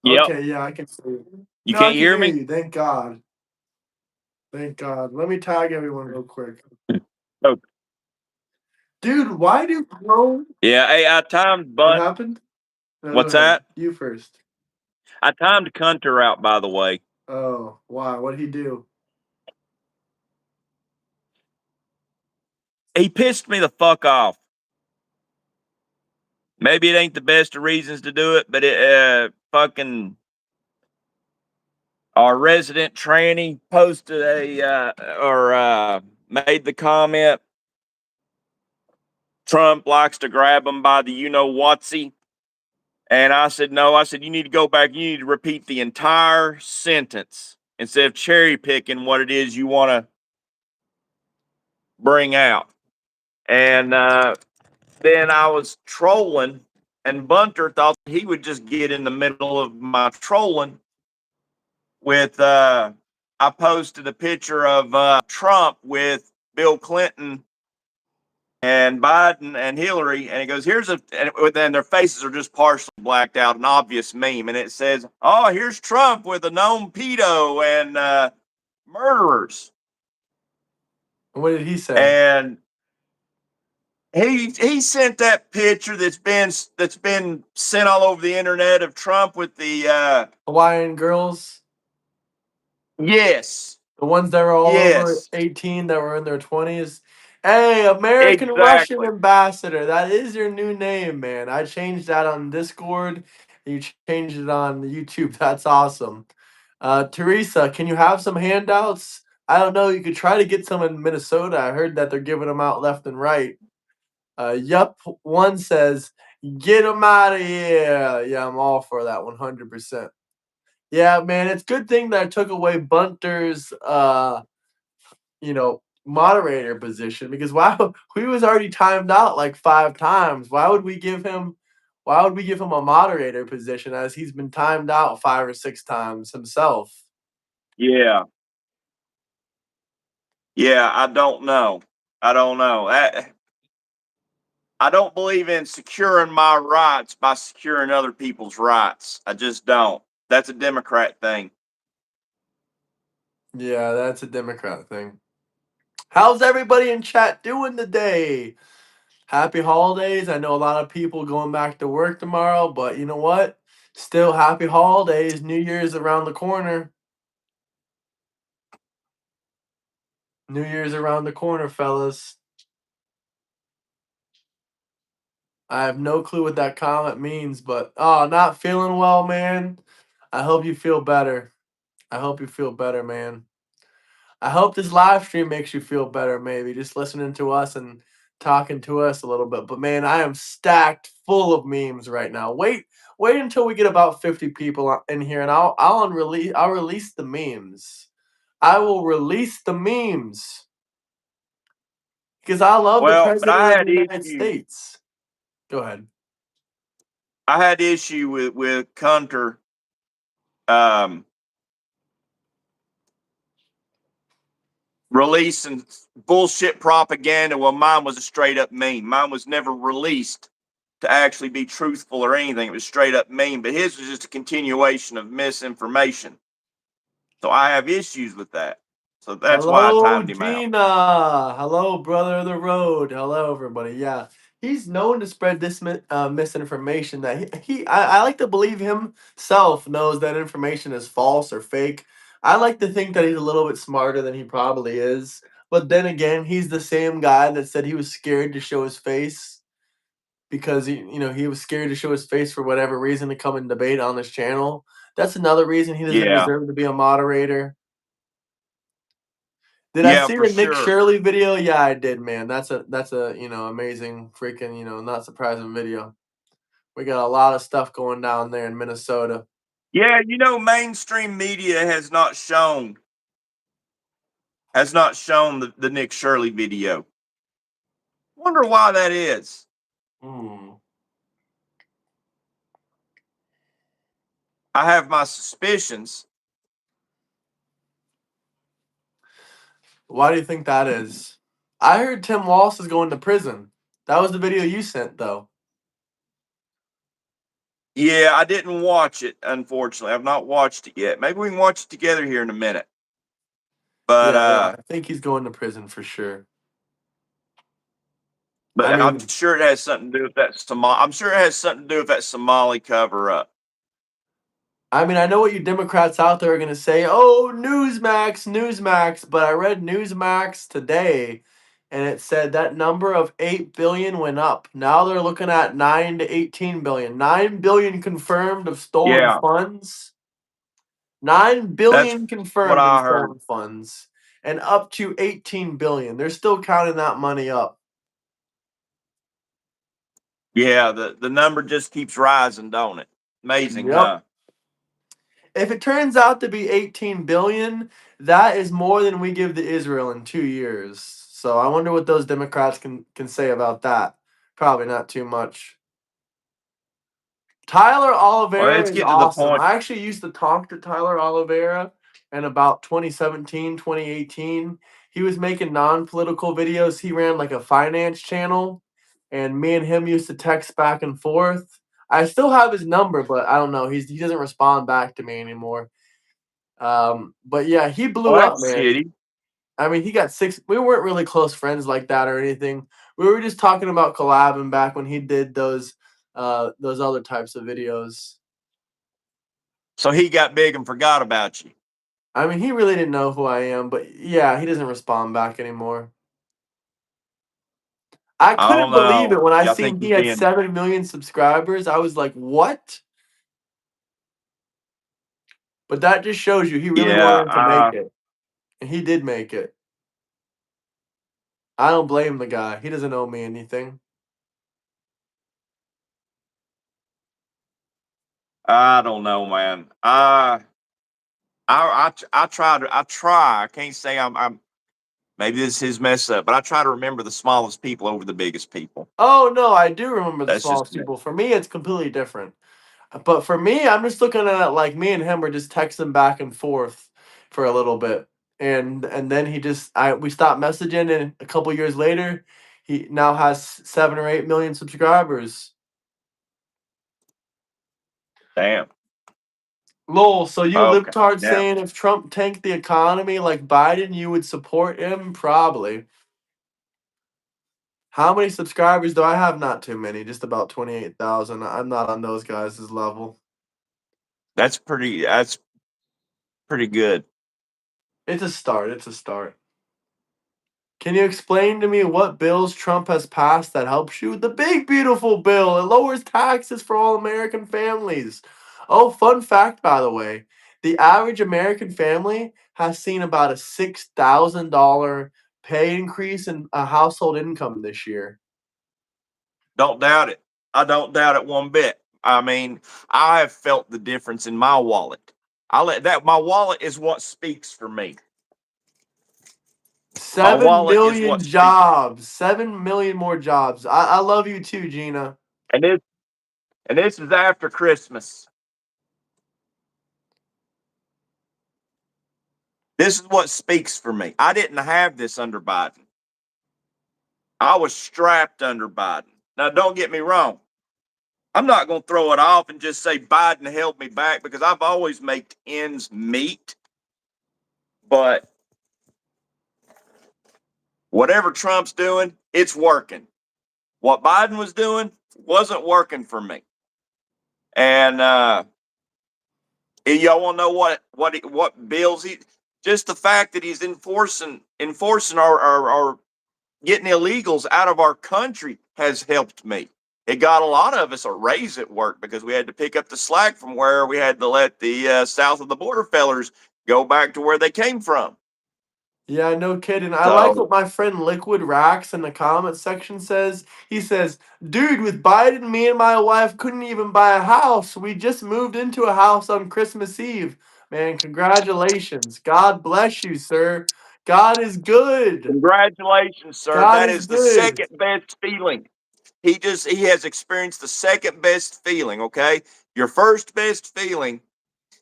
Yep. Okay, yeah, I can see you. You No, I can't can hear hear me? you. Thank God. Thank God. Let me tag everyone real quick. Oh, Dude, why do bro? yeah. Hey, I timed What Bunt. happened? No, go What's ahead. that? You first. I timed Hunter out, by the way. Oh, why? What'd he do? He pissed me the fuck off. Maybe it ain't the best of reasons to do it, but fucking our resident tranny posted or made the comment. Trump likes to grab him by the you know whatsy. And I said, no, I said, you need to go back. You need to repeat the entire sentence instead of cherry picking what it is you want to bring out. And then I was trolling, and Bunter thought he would just get in the middle of my trolling with, I posted a picture of Trump with Bill Clinton and Biden and Hillary, and he goes, and their faces are just partially blacked out, an obvious meme, and it says, "Oh, here's Trump with a known pedo and murderers," What did he say? and he sent that picture that's been sent all over the internet of Trump with the Hawaiian girls? yes, The ones that were all over yes, 18 that were in their 20s? Hey, American Russian exactly, ambassador. That is your new name, man. I changed that on Discord. You changed it on YouTube. That's awesome. Teresa, can you have some handouts? I don't know. You could try to get some in Minnesota. I heard that they're giving them out left and right. Yup, one says, get them out of here. Yeah, I'm all for that 100%. Yeah, man, it's good thing that I took away Bunter's moderator position because wow, he was already timed out like 5 times. Why would we give him a moderator position as he's been timed out 5 or 6 times himself? yeah, yeah. I don't know. I don't know. I don't believe in securing my rights by securing other people's rights. I just don't. That's a Democrat thing. Yeah, that's a Democrat thing. How's everybody in chat doing today? Happy holidays. I know a lot of people going back to work tomorrow, but you know what? Still happy holidays. New Year's around the corner. New Year's around the corner, fellas. I have no clue what that comment means, but oh, not feeling well, man. I hope you feel better. I hope you feel better, man. I hope this live stream makes you feel better, maybe just listening to us and talking to us a little bit. But man, I am stacked full of memes right now. Wait until we get about 50 people in here, and I'll release the memes. I will release the memes because I love the Well, but president of the United States. Go ahead. I had issue with Hunter um, releasing bullshit propaganda. Well, mine was a straight up meme. Mine was never released to actually be truthful or anything. It was straight up meme, but his was just a continuation of misinformation. So I have issues with that. So that's why I Hello, timed him out. Gina. Hello, brother of the road. Hello, everybody. Yeah, he's known to spread this misinformation. That I like to believe himself knows that information is false or fake. I like to think that he's a little bit smarter than he probably is. But then again, he's the same guy that said he was scared to show his face because he was scared to show his face for whatever reason to come and debate on this channel. That's another reason he doesn't Yeah. deserve to be a moderator. Did I Yeah, see for the Nick sure. Shirley video? Yeah, I did, man. That's a amazing freaking not surprising video. We got a lot of stuff going down there in Minnesota. Yeah, mainstream media has not shown the Nick Shirley video. Wonder why that is. Hmm. I have my suspicions. Why do you think that is? I heard Tim Walz is going to prison. That was the video you sent, though. Yeah, I didn't watch it, unfortunately. I've not watched it yet. Maybe we can watch it together here in a minute. But Yeah, I think he's going to prison for sure. I I'm mean, sure it has something to do with that Somali. I'm sure it has something to do with that Somali cover up. I know what you Democrats out there are gonna say. Oh, Newsmax, Newsmax. But I read Newsmax today, and it said that number of 8 billion went up. Now they're looking at 9 to 18 billion. 9 billion confirmed of stolen Yeah, funds. Nine that's billion what confirmed in I heard. stolen funds, and up to 18 billion. They're still counting that money up. Yeah, the number just keeps rising, don't it? Amazing, Yep. huh? If it turns out to be 18 billion, that is more than we give to Israel in 2 years. So I wonder what those Democrats can say about that. Probably not too much. Tyler Well, Oliveira it's is getting to the awesome. point. I actually used to talk to Tyler Oliveira in about 2017, 2018. He was making non-political videos. He ran like a finance channel, and me and him used to text back and forth. I still have his number, but I don't know. He doesn't respond back to me anymore. But yeah, he Well, blew up, that's man. shitty. He got six. We weren't really close friends like that or anything. We were just talking about collabing back when he did those other types of videos. So he got big and forgot about you. He really didn't know who I am, but yeah, he doesn't respond back anymore. I I don't couldn't believe it know. when I I think seen he he's had being. 7 million subscribers. I was like, what? But that just shows you he really Yeah, wanted to make it. And he did make it. I don't blame the guy. He doesn't owe me anything. I don't know, man. I try to. I try. I can't say I'm. Maybe this is his mess up, but I try to remember the smallest people over the biggest people. Oh no, I do remember the That's just smallest me. people. For me, it's completely different. But for me, I'm just looking at it like me and him were just texting back and forth for a little bit, and then we stopped messaging, and a couple years later, he now has 7 or 8 million subscribers. Damn. Lol, so you Okay. libtards Now saying if Trump tanked the economy like Biden, you would support him? Probably. How many subscribers do I have? Not too many, just about 28,000. I'm not on those guys' level. that's pretty. That's pretty good. It's a start. It's a start. Can you explain to me what bills Trump has passed that helps you? The big beautiful bill. It lowers taxes for all American families. Oh, fun fact by the way. The average American family has seen about a $6,000 pay increase in a household income this year. Don't doubt it. I don't doubt it one bit. I mean, I have felt the difference in my wallet. I let that. My wallet is what speaks for me. My 7 wallet is million what speaks, jobs. 7 million more jobs. I love you too, Gina. and this is after Christmas. This is what speaks for me. I didn't have this under Biden. I was strapped under Biden. Now, don't get me wrong. I'm not going to throw it off and just say Biden held me back because I've always made ends meet. But whatever Trump's doing, it's working. What Biden was doing wasn't working for me. And y'all want to know what bills he? Just the fact that he's enforcing our getting illegals out of our country has helped me. It got a lot of us a raise at work because we had to pick up the slack from where we had to let the south of the border fellers go back to where they came from. Yeah, no kidding. I like So what my friend Liquid Racks in the comments section says. He says, dude, with Biden, me and my wife couldn't even buy a house. We just moved into a house on Christmas Eve. Man, congratulations. God bless you, sir. God is good. congratulations, sir. God That is is the good. second best feeling. He has experienced the second best feeling. Okay, your first best feeling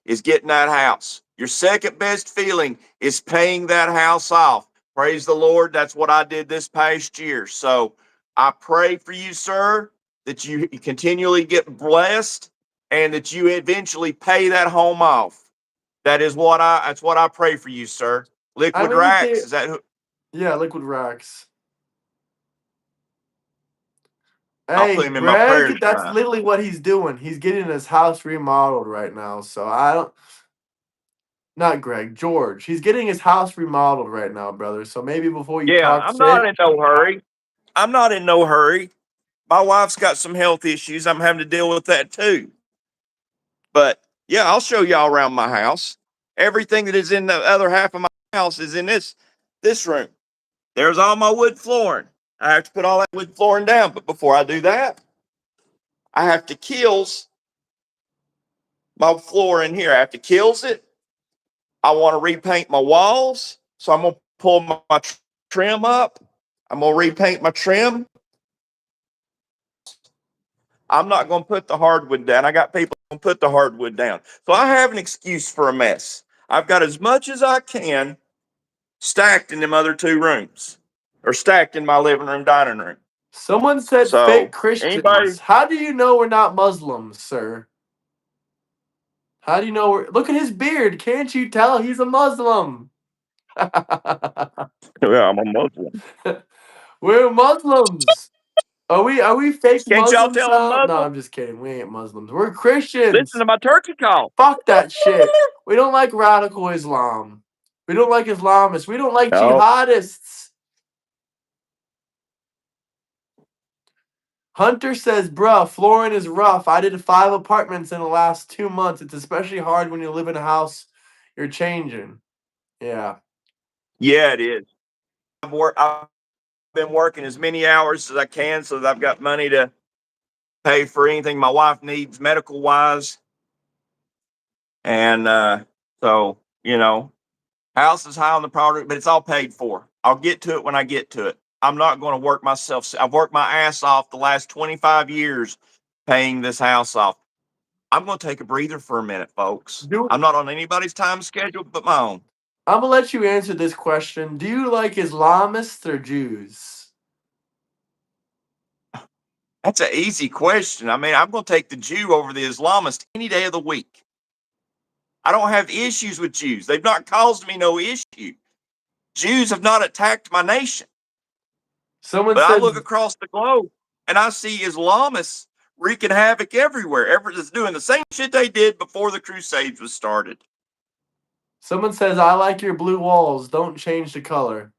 is getting that house. Your second best feeling is paying that house off. Praise the Lord. That's what I did this past year. So I pray for you, sir, that you continually get blessed and that you eventually pay that home off. That's what I pray for you, sir. I Liquid mean, we Racks, say, is that who? yeah, liquid racks. I'll put Hey, him in my prayers Greg, that's tonight. literally what he's doing. He's getting his house remodeled right now. So I don't, not Greg, George. He's getting his house remodeled right now, brother. So maybe before you Yeah, talk I'm not shit, in no hurry. I'm not in no hurry. My wife's got some health issues. I'm having to deal with that too. But yeah, I'll show y'all around my house. Everything that is in the other half of my house is in this room. There's all my wood flooring. I have to put all that wood flooring down. But before I do that, I have to kills my floor in here. I have to kills it. I want to repaint my walls. So I'm going to pull my trim up. I'm going to repaint my trim. I'm not going to put the hardwood down. I got people going to put the hardwood down. So I have an excuse for a mess. I've got as much as I can stacked in them other two rooms or stacked in my living room, dining room. someone said fake So anybody, Christians. How do you know we're not Muslims, sir? How do you know we're. Look at his beard. Can't you tell he's a Muslim? yeah, I'm a Muslim. We're Muslims. Are we fake Can't y'all Muslims tell I'm now? No, Muslim? I'm just kidding. We ain't Muslims. We're Listen Christians. to my turkey call. Fuck that shit. We don't like radical Islam. We don't like Islamists. We don't like No. jihadists. Hunter says, bruh, flooring is rough. I did 5 apartments in the last 2 months. It's especially hard when you live in a house you're changing. Yeah. Yeah, it is. I've been working as many hours as I can so that I've got money to pay for anything my wife needs medical wise. And so, house is high on the priority, but it's all paid for. I'll get to it when I get to it. I'm not going to work myself. I've worked my ass off the last 25 years paying this house off. I'm going to take a breather for a minute, folks. Do I'm not on anybody's time schedule but my own. I'm gonna let you answer this question. Do you like Islamists or Jews? That's an easy question. I mean, I'm going to take the Jew over the Islamist any day of the week. I don't have issues with Jews. They've not caused me no issue. Jews have not attacked my nation. Someone But I says look across the globe and I see Islamists wreaking havoc everywhere. Everyone's doing the same shit they did before the Crusades was started. someone says I like your blue walls. Don't change the color.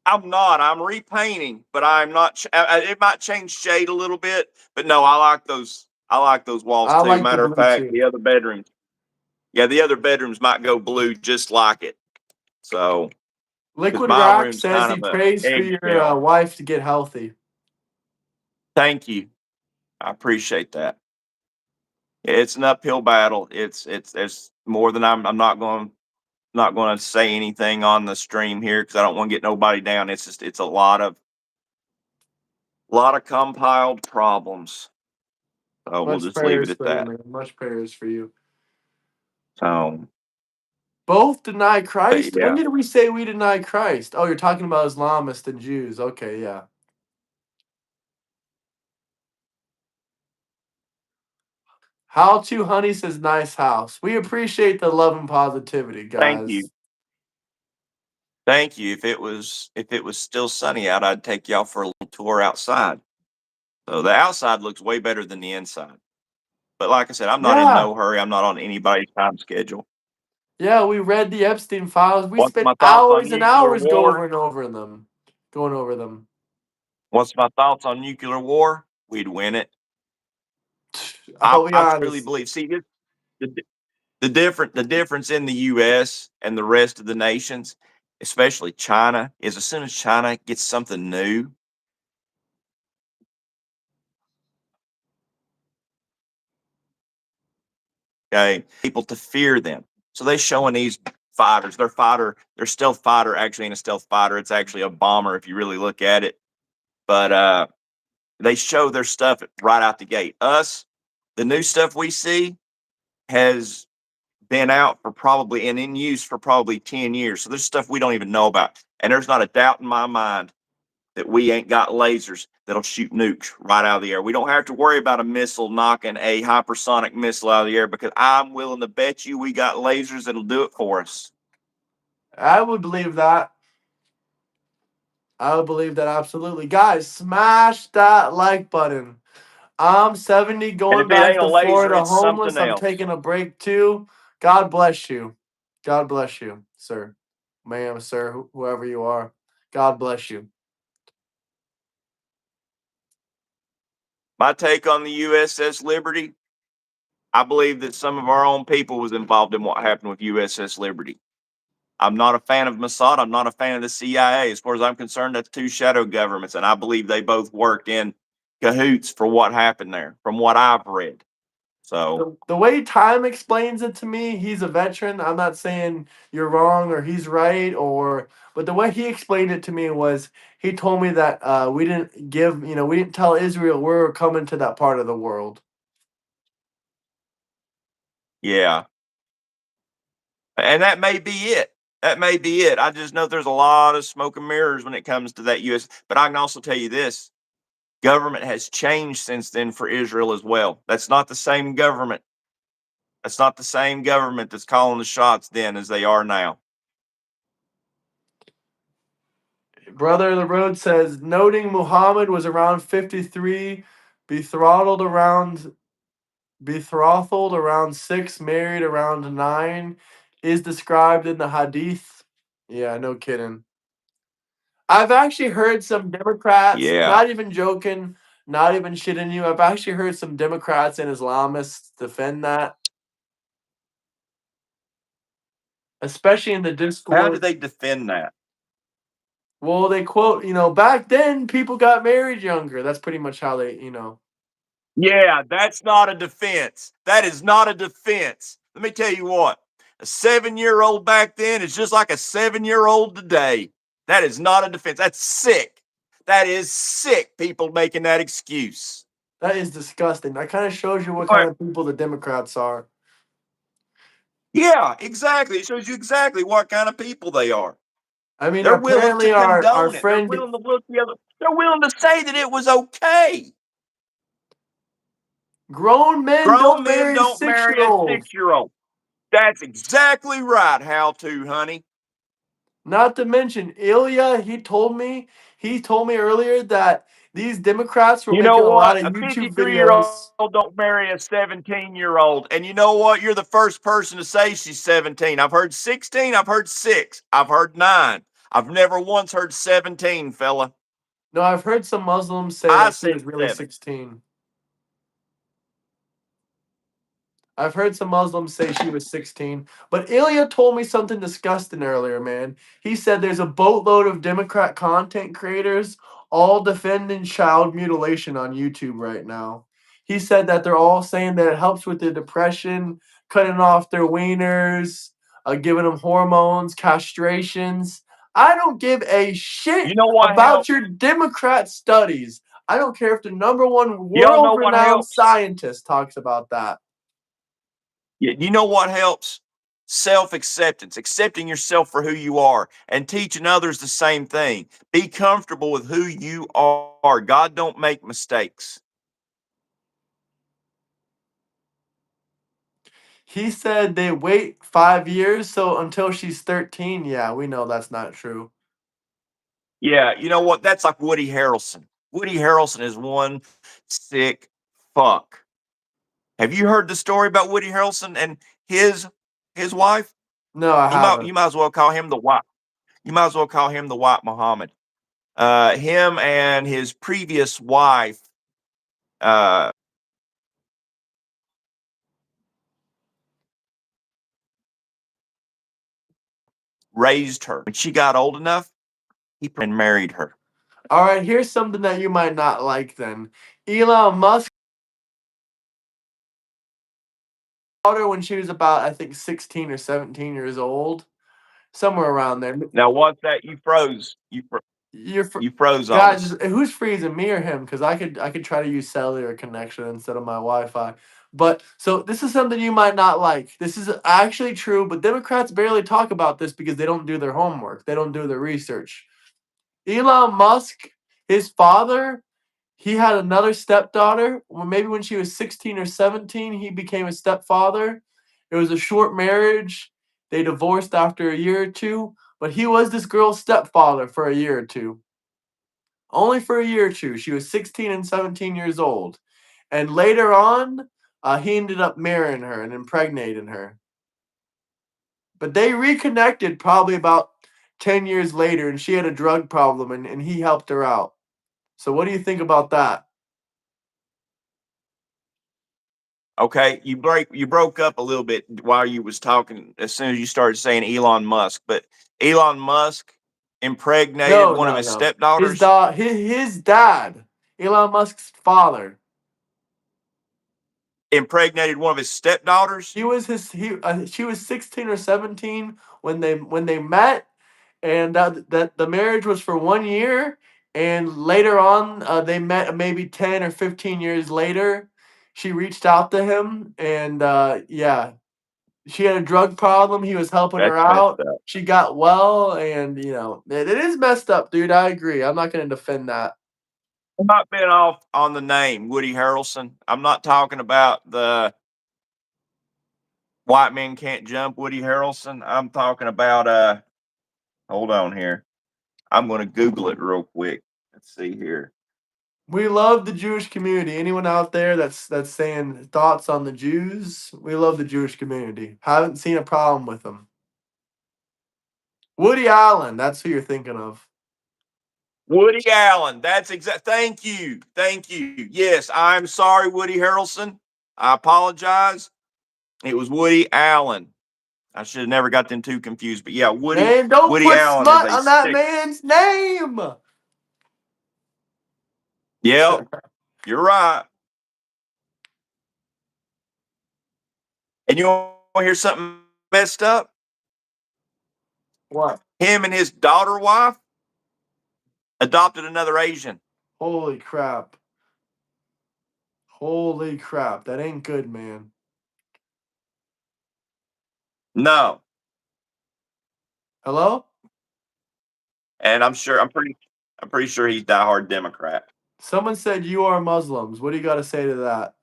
I'm not. I'm repainting, but I'm not. It might change shade a little bit, but no, I like those. I like those walls I too. like the Matter of blue fact, too. the other bedrooms, yeah, the other bedrooms might go blue just like it. So, because Liquid my Rock room's says kind he of a prays for your eggshell. wife to get healthy. Thank you. I appreciate that. It's an uphill battle. It's more than I'm not going to say anything on the stream here because I don't want to get nobody down. It's a lot of compiled problems. So we'll Much just leave it prayers at for you, that. man. Much prayers for you. So, Both deny but Christ? When yeah, did we say we deny Christ? Oh, you're talking about Islamists and Jews. Okay, yeah. How to Honey says nice house. We appreciate the love and positivity, thank you, guys. thank you. If it was still sunny out, I'd take y'all for a little tour outside. So the outside looks way better than the inside. But like I said, I'm not in Yeah. no hurry. I'm not on anybody's time schedule. Yeah, we read the Epstein files. We What's spent my thoughts on hours and nuclear hours war? going over them. What's my thoughts on nuclear war? We'd win it. I'll be I truly honest. believe. See, the the difference in the U.S. and the rest of the nations, especially China, is as soon as China gets something new, okay, people to fear them. So they're showing these fighters. Their stealth fighter actually ain't a stealth fighter. It's actually a bomber if you really look at it. But they show their stuff right out the gate. Us, the new stuff we see has been out for probably and in use for probably 10 years. So there's stuff we don't even know about. And there's not a doubt in my mind that we ain't got lasers. that'll shoot nukes right out of the air. We don't have to worry about a missile knocking a hypersonic missile out of the air, because I'm willing to bet you we got lasers that'll do it for us. I would believe that. I would believe that absolutely. Guys, smash that like button. I'm 70 And going if it back ain't a to laser, Florida it's homeless. something I'm else. taking a break too. God bless you. God bless you, sir. Ma'am, sir, whoever you are. God bless you. My take on the USS Liberty, I believe that some of our own people was involved in what happened with USS Liberty. I'm not a fan of Mossad. I'm not a fan of the CIA. As far as I'm concerned, that's two shadow governments, and I believe they both worked in cahoots for what happened there, from what I've read. So, The way Time explains it to me, he's a veteran. I'm not saying you're wrong or he's right, but the way he explained it to me was he told me that we didn't tell Israel we're coming to that part of the world. yeah. And that may be it. That may be it. I just know there's a lot of smoke and mirrors when it comes to that US. But I can also tell you this: government has changed since then for Israel as well. That's not the same government. That's not the same government that's calling the shots then as they are now. Brother of the Road says, noting Muhammad was around 53, betrothed around betrothed around 6, married around 9, is described in the Hadith. Yeah, no kidding. I've actually heard some Democrats, Yeah. not even joking, not even shitting you. I've actually heard some Democrats and Islamists defend that, especially in the How do Discord. they defend that? Well, they quote, back then people got married younger. That's pretty much how they. Yeah, that's not a defense. That is not a defense. Let me tell you what, a 7-year-old back then is just like a 7-year-old today. That is not a defense. That's sick. That is sick, people making that excuse. That is disgusting. That kind of shows you what All right. kind of people the Democrats are. Yeah, exactly. It shows you exactly what kind of people they are. I mean, They're willing to apparently our condone it. They're friend willing to look the other. They're willing to say that it was okay. grown men Grown don't men marry don't marry a six-year-olds. 6-year-old. That's exactly right. How to, honey? Not to mention Ilya, he told me earlier that these Democrats were You know making a lot what? of A YouTube 53-year-old videos. don't marry a 17-year-old. And you know what? You're the first person to say she's 17. I've heard 16. I've heard 6. I've heard 9. I've never once heard 17, fella. No, I've heard some Muslims say I that she said was really 7. 16. I've heard some Muslims say she was 16. But Ilya told me something disgusting earlier, man. He said there's a boatload of Democrat content creators all defending child mutilation on YouTube right now. He said that they're all saying that it helps with their depression, cutting off their wieners, giving them hormones, castrations. I don't give a shit You know what about helps? your Democrat studies. I don't care if the number one Y'all know what world-renowned helps? scientist talks about that. You know what helps? Self-acceptance, accepting yourself for who you are, and teaching others the same thing. Be comfortable with who you are. God don't make mistakes. He said they wait 5 years, so until she's 13. Yeah, we know that's not true. Yeah, you know what? That's like Woody Harrelson. Woody Harrelson is one sick fuck. Have you heard the story about Woody Harrelson and his wife? No, I haven't. You might as well call him the white. You might as well call him the white Muhammad. Him and his previous wife uh, raised her. When she got old enough, he married her. All right, here's something that you might not like then. Elon Musk bought her when she was about, I think, 16 or 17 years old, somewhere around there. Now, what's that? You froze. You're fr- You froze on Guys, us. who's freezing, me or him? Because I could try to use cellular connection instead of my Wi-Fi. But so this is something you might not like. This is actually true, but Democrats barely talk about this because they don't do their homework. They don't do their research. Elon Musk, his father he had another stepdaughter. Well, maybe when she was 16 or 17, he became a stepfather. It was a short marriage. They divorced after a year or two, but he was this girl's stepfather for a year or two. Only for a year or two. She was 16 and 17 years old. And later on, he ended up marrying her and impregnating her. But they reconnected probably about 10 years later, and she had a drug problem, and he helped her out. So, what do you think about that? Okay, you broke up a little bit while you was talking as soon as you started saying Elon Musk, but Elon Musk impregnated No, one of no, his no. stepdaughters, His dad, Elon Musk's father. impregnated one of his stepdaughters. He was his he. She was 16 or 17 when they met, and that the marriage was for 1 year, and later on they met maybe 10 or 15 years later. She reached out to him, and yeah, she had a drug problem. He was helping That's her messed out. up. She got well, and it is messed up, dude. I agree. I'm not going to defend that. I'm not being off on the name Woody Harrelson. I'm not talking about the white men can't jump Woody Harrelson. I'm talking about hold on here. I'm going to Google it real quick. Let's see here. We love the Jewish community. Anyone out there that's saying thoughts on the Jews? We love the Jewish community. Haven't seen a problem with them. Woody Allen, that's who you're thinking of. Woody Allen. That's exact. Thank you. Thank you. Yes, I'm sorry, Woody Harrelson. I apologize. It was Woody Allen. I should have never got them two confused. But yeah, Man, don't Woody put Allen is smut a on that stick. man's name. Yep, you're right. And you want to hear something messed up? What? Him and his daughter wife adopted another Asian. Holy crap. Holy crap. That ain't good, man. No. Hello? And I'm pretty sure he's diehard Democrat. Someone said you are Muslims. What do you got to say to that?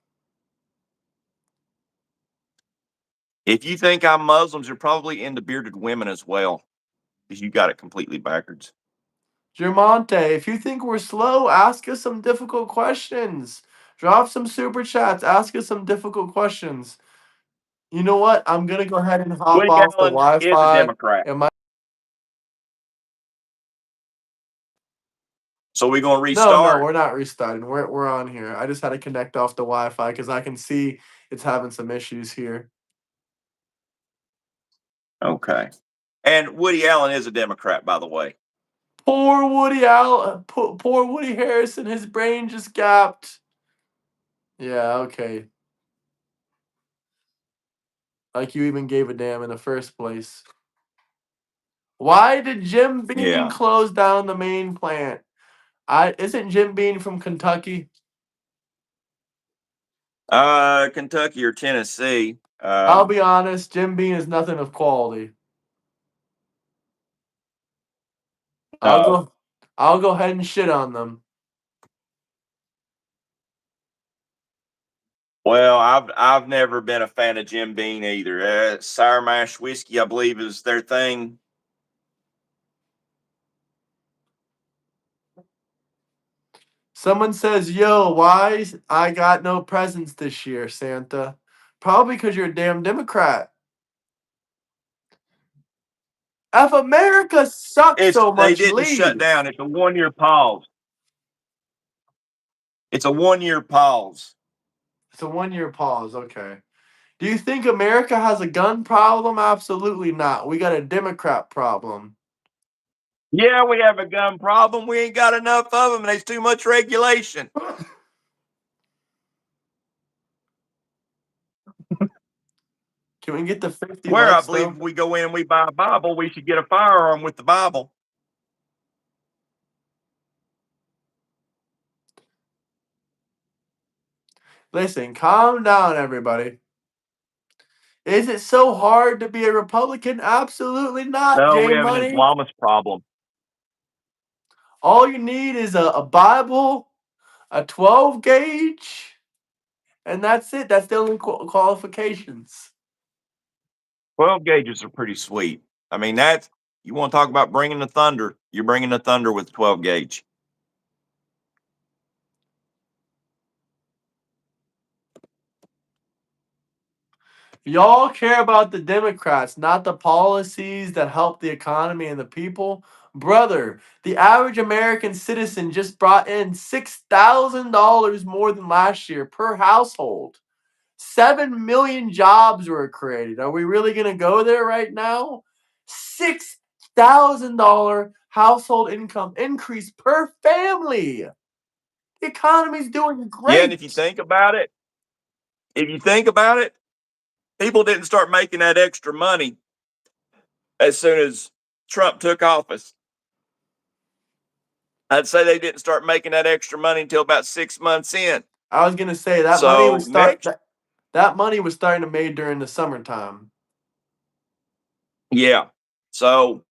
If you think I'm Muslims, you're probably into bearded women as well, because you got it completely backwards. Germonte, if you think we're slow, ask us some difficult questions. Drop some super chats. Ask us some difficult questions. You know what? I'm gonna go ahead and hop Woody off the Allen is a Wi-Fi. Democrat. Am I? So we're gonna No, no, restart. we're not restarting. We're on here. I just had to connect off the Wi-Fi because I can see it's having some issues here. Okay. And Woody Allen is a Democrat, by the way. Poor Woody Allen. Poor Woody Harrison. His brain just gapped. Yeah. Okay. Like you even gave a damn in the first place. Why did Jim Beam Yeah. close down the main plant? Isn't Jim Beam from Kentucky? Kentucky or Tennessee. I'll be honest, Jim Beam is nothing of quality. I'll No. go I'll go ahead and shit on them. Well, I've never been a fan of Jim Beam either. Sour mash whiskey, I believe, is their thing. Someone says, "Yo, why I got no presents this year, Santa?" Probably because you're a damn Democrat. If America sucks so They much, didn't shut leave. down. It's a 1 year pause. It's a 1 year pause. It's a 1 year pause. Okay. Do you think America has a gun problem? Absolutely not. We got a Democrat problem. Yeah, we have a gun problem. We ain't got enough of them, and there's too much regulation. Can we get the 50 Where I likes believe though? if we go in and we buy a Bible, we should get a firearm with the Bible. Listen, calm down, everybody. Is it so hard to be a Republican? Absolutely not, No, J we have an Money. Islamist problem. All you need is a Bible, A 12 gauge, and that's it. That's the only qualifications. 12 gauges are pretty sweet. I mean, that's you want to talk about bringing the thunder. You're bringing the thunder with 12 gauge. Y'all care about the Democrats, not the policies that help the economy and the people. Brother, the average American citizen just brought in $6,000 more than last year per household. 7 million jobs were created. Are we really going to go there right now? $6,000 household income increase per family. The economy's doing great. Yeah, and if you think about it, people didn't start making that extra money as soon as Trump took office. I'd say they didn't start making that extra money until about 6 months in. I was gonna say that money was that money was starting to made during the summertime. Yeah. So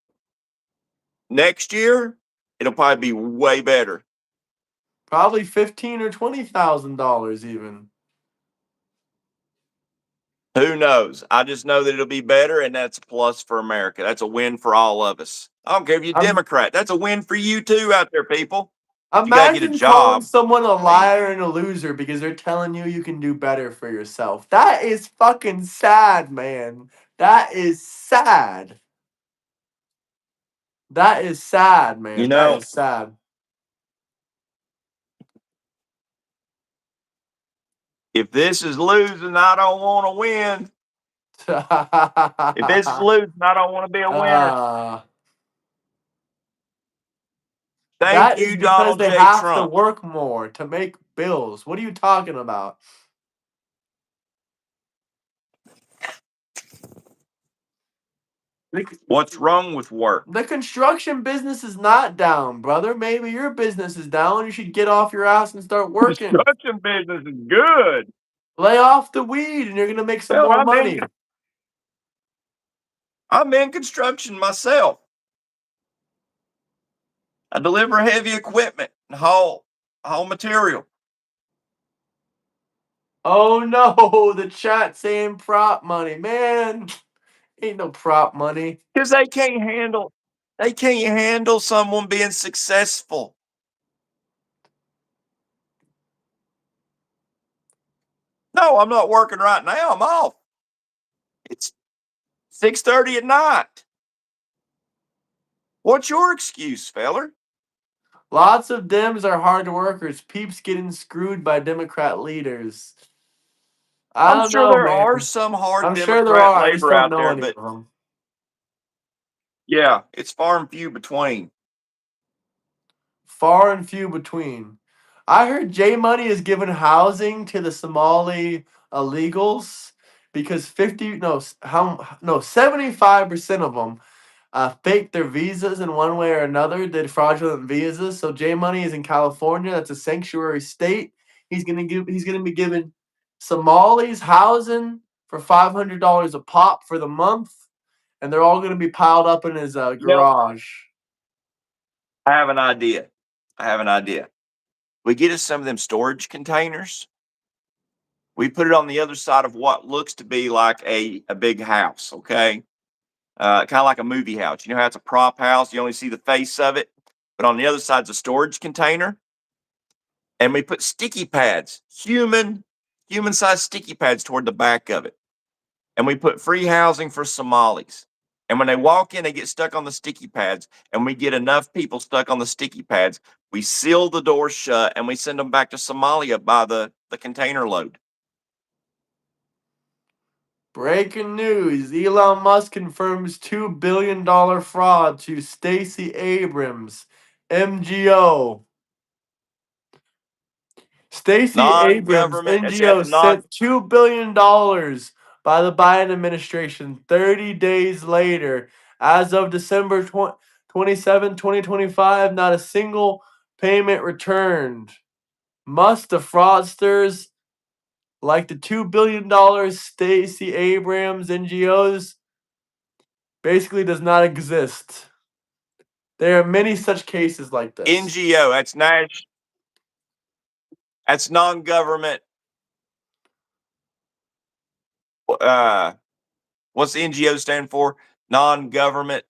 next year it'll probably be way better. Probably $15,000 or $20,000 even. Who knows? I just know that it'll be better, and that's a plus for America. That's a win for all of us. I don't care if you're a Democrat. That's a win for you too out there, people. You gotta get a Imagine calling job. someone a liar and a loser because they're telling you can do better for yourself. That is fucking sad, man. That is sad. That is sad, man. You know, that is sad. if this is losing, I don't want to win. If this is losing, I don't want to be a winner. Thank you, Donald J. Have Trump. to work more to make bills. What are you talking about? What's wrong with work? The construction business is not down, brother. Maybe your business is down. You should get off your ass and start working. Construction business is good. Lay off the weed and you're going to make some more money. I'm in construction myself. I deliver heavy equipment and haul material. Oh no, the chat saying prop money. Man, ain't no prop money. Because they can't handle someone being successful. No, I'm not working right now. I'm off. It's 6:30 at night. What's your excuse, feller? Lots of Dems are hard workers. Peeps getting screwed by Democrat leaders. I'm sure there are some hard Democrat labor out there, but yeah, it's far and few between. Far and few between. I heard J Money is giving housing to the Somali illegals because 75% of them faked their visas in one way or another, did fraudulent visas. So J Money is in California. That's a sanctuary state. He's gonna be giving Somalis housing for $500 a pop for the month, and they're all gonna be piled up in his garage. I have an idea. We get us some of them storage containers. We put it on the other side of what looks to be like a big house, okay? Kind of like a movie house. You know how it's a prop house? You only see the face of it, but on the other side's a storage container. And we put sticky pads, human-sized sticky pads toward the back of it. And we put free housing for Somalis. And when they walk in, they get stuck on the sticky pads, and we get enough people stuck on the sticky pads. We seal the door shut, and we send them back to Somalia by the container load. Breaking news. Elon Musk confirms $2 billion fraud to Stacey Abrams, MGO. Stacey Abrams, NGO, sent $2 billion by the Biden administration 30 days later. As of December 27, 2025, not a single payment returned. Must the fraudsters like the $2 billion Stacey Abrams NGOs basically does not exist. There are many such cases like this. NGO, that's That's non-government. What's the NGO stand for? Non-government.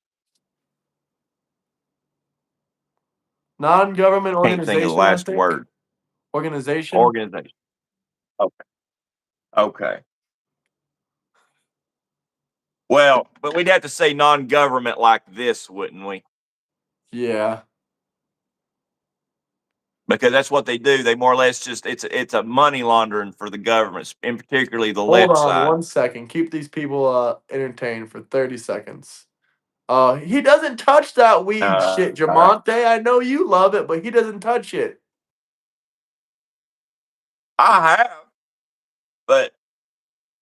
Non-government Can't think of the organization, I last think. word. Organization. Organization. Okay. Okay. Well, but we'd have to say non-government like this, wouldn't we? Yeah. Because that's what they do. They more or less just it's a money laundering for the governments, and particularly the Hold left on side. 1 second. Keep these people entertained for 30 seconds. He doesn't touch that weed shit, Jamonte. I know you love it, but he doesn't touch it. I have, but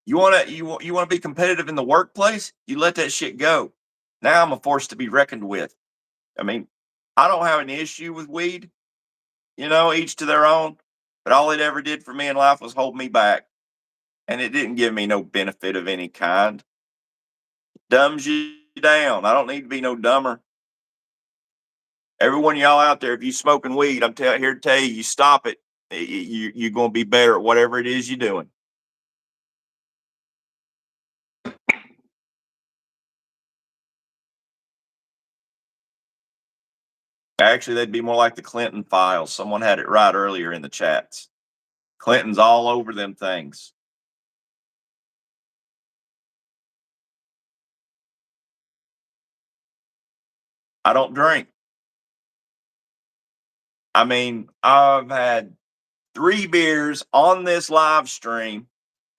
you wanna be competitive in the workplace? You let that shit go. Now I'm a force to be reckoned with. I mean, I don't have an issue with weed. Each to their own. But all it ever did for me in life was hold me back, and it didn't give me no benefit of any kind. Dumbs you down. I don't need to be no dumber. Everyone y'all out there, if you smoking weed, I'm here to tell you, you stop it. You're going to be better at whatever it is you're doing. Actually, they'd be more like the Clinton files. Someone had it right earlier in the chats. Clinton's all over them things. I don't drink. I mean, I've had 3 beers on this live stream,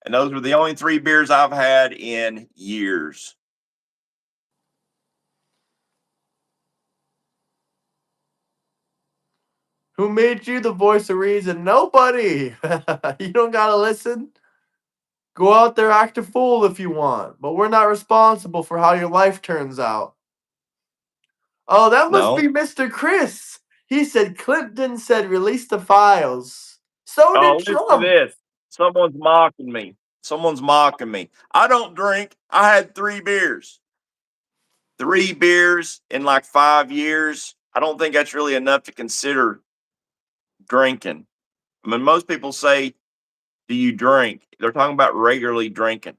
and those were the only 3 beers I've had in years. Who made you the voice of reason? Nobody. You don't gotta listen. Go out there, act a fool if you want, but we're not responsible for how your life turns out. Oh, that must be No? Mr. Chris. He said Clinton said release the files. So did Oh, listen to Trump. this. Someone's mocking me. Someone's mocking me. I don't drink. I had 3 beers. 3 beers in like 5 years. I don't think that's really enough to consider drinking. I mean, most people say, do you drink? They're talking about regularly drinking.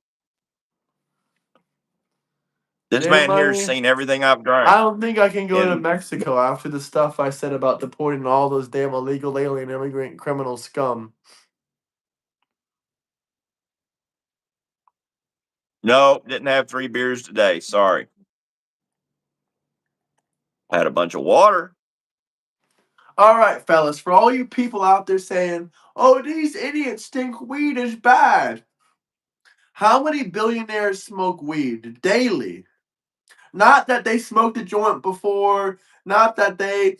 This Damn man here's money. seen everything I've I drank. don't think I can go to And Mexico after the stuff I said about deporting all those damn illegal alien immigrant criminal scum. no, didn't have 3 beers today. Sorry. Had a bunch of water. All right, fellas, for all you people out there saying, oh, these idiots think weed is bad. How many billionaires smoke weed daily? Not that they smoked a joint before, not that they.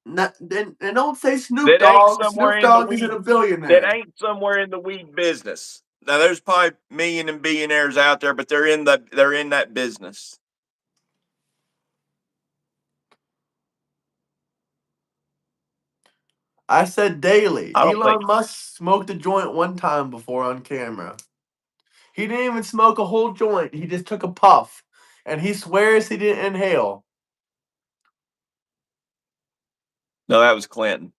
And don't say Snoop That ain't Dogg. somewhere Snoop in the Dogg isn't weed a that billionaire. ain't somewhere in the weed business. Now there's probably million and billionaires out there, but they're in that business. I said daily. I don't think Elon Musk smoked a joint one time before on camera. He didn't even smoke a whole joint. He just took a puff. And he swears he didn't inhale. no, that was Clinton.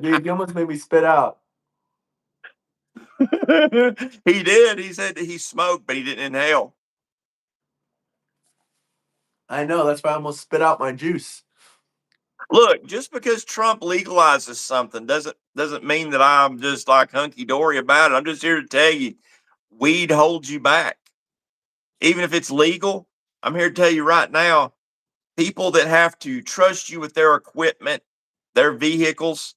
Dude, you almost made me spit out. He did. He said that he smoked, but he didn't inhale. I know, that's why I almost spit out my juice. Look, just because Trump legalizes something doesn't mean that I'm just like hunky dory about it. I'm just here to tell you, weed holds you back. Even if it's legal, I'm here to tell you right now, people that have to trust you with their equipment, their vehicles,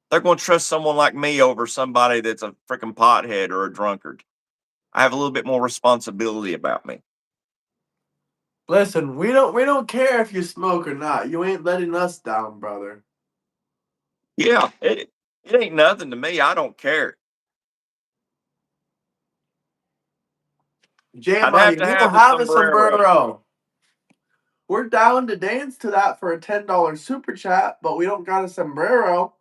they're going to trust someone like me over somebody that's a freaking pothead or a drunkard. I have a little bit more responsibility about me. Listen, we don't care if you smoke or not. You ain't letting us down, brother. Yeah, it ain't nothing to me. I don't care. Jam I'd have money, to we have don't the have a sombrero. sombrero. We're down to dance to that for a $10 super chat, but we don't got a sombrero.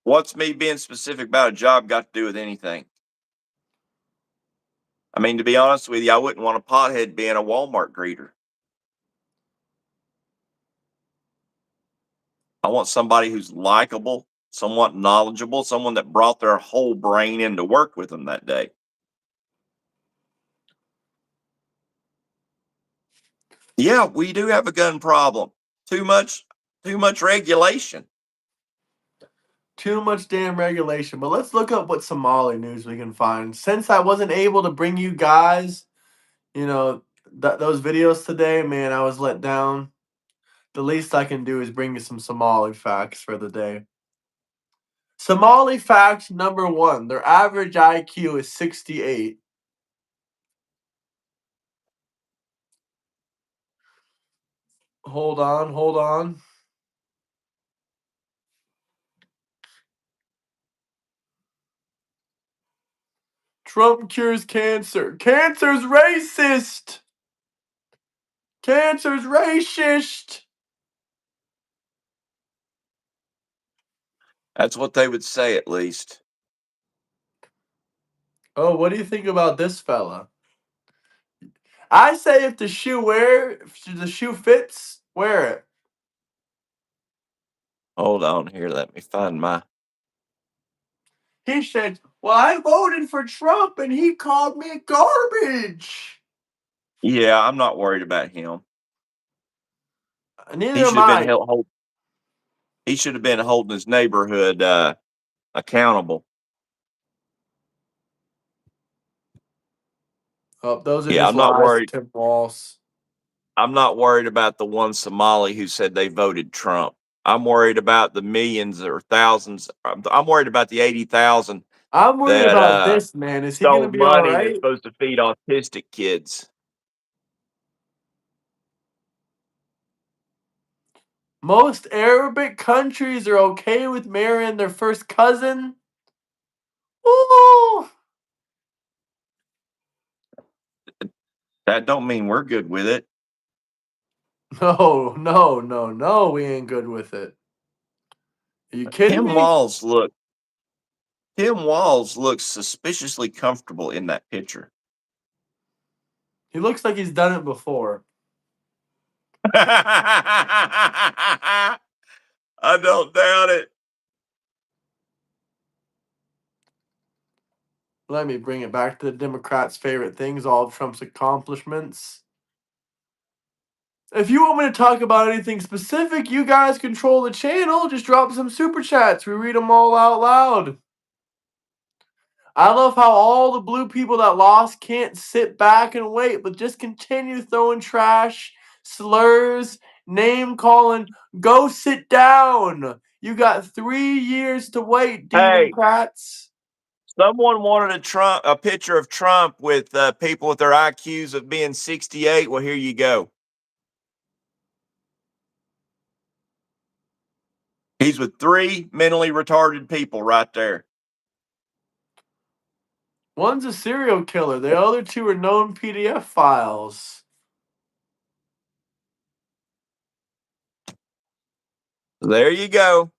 What's me being specific about a job got to do with anything? I mean, to be honest with you, I wouldn't want a pothead being a Walmart greeter. I want somebody who's likable, somewhat knowledgeable, someone that brought their whole brain into work with them that day. Yeah, we do have a gun problem. Too much, too much regulation. Too much damn regulation. But let's look up what Somali news we can find. Since I wasn't able to bring you guys, those videos today, man, I was let down. The least I can do is bring you some Somali facts for the day. Somali fact number 1. Their average IQ is 68. Hold on, hold on. Trump cures cancer. Cancer's racist. Cancer's racist. That's what they would say, at least. Oh, what do you think about this fella? I say if the shoe fits, wear it. Hold on here. Let me find my. He said, "Well, I voted for Trump and he called me garbage." Yeah, I'm not worried about him. He Neither am should have been I. held. He should have been holding his neighborhood accountable. Oh, those are Yeah, just I'm not lies, worried. Tim Walls. I'm not worried about the one Somali who said they voted Trump. I'm worried about the millions or thousands. I'm worried about the 80,000 I'm worried that about this, man. Is he gonna stole be all money that's right? supposed to feed autistic kids. Most Arabic countries are okay with marrying their first cousin. Ooh. That don't mean we're good with it. No, no, no, no. We ain't good with it. Are you kidding Tim me? Walls look. Tim Walls looks suspiciously comfortable in that picture. He looks like he's done it before. I don't doubt it. Let me bring it back to the Democrats' favorite things, all of Trump's accomplishments. If you want me to talk about anything specific, you guys control the channel. Just drop some super chats. We read them all out loud. I love how all the blue people that lost can't sit back and wait, but just continue throwing trash, slurs, name calling. Go sit down. You got 3 years to wait, Hey, Democrats. someone wanted a picture of Trump with people with their IQs of being 68. Well, here you go. He's with 3 mentally retarded people right there. One's a serial killer. The other 2 are known PDF files. There you go.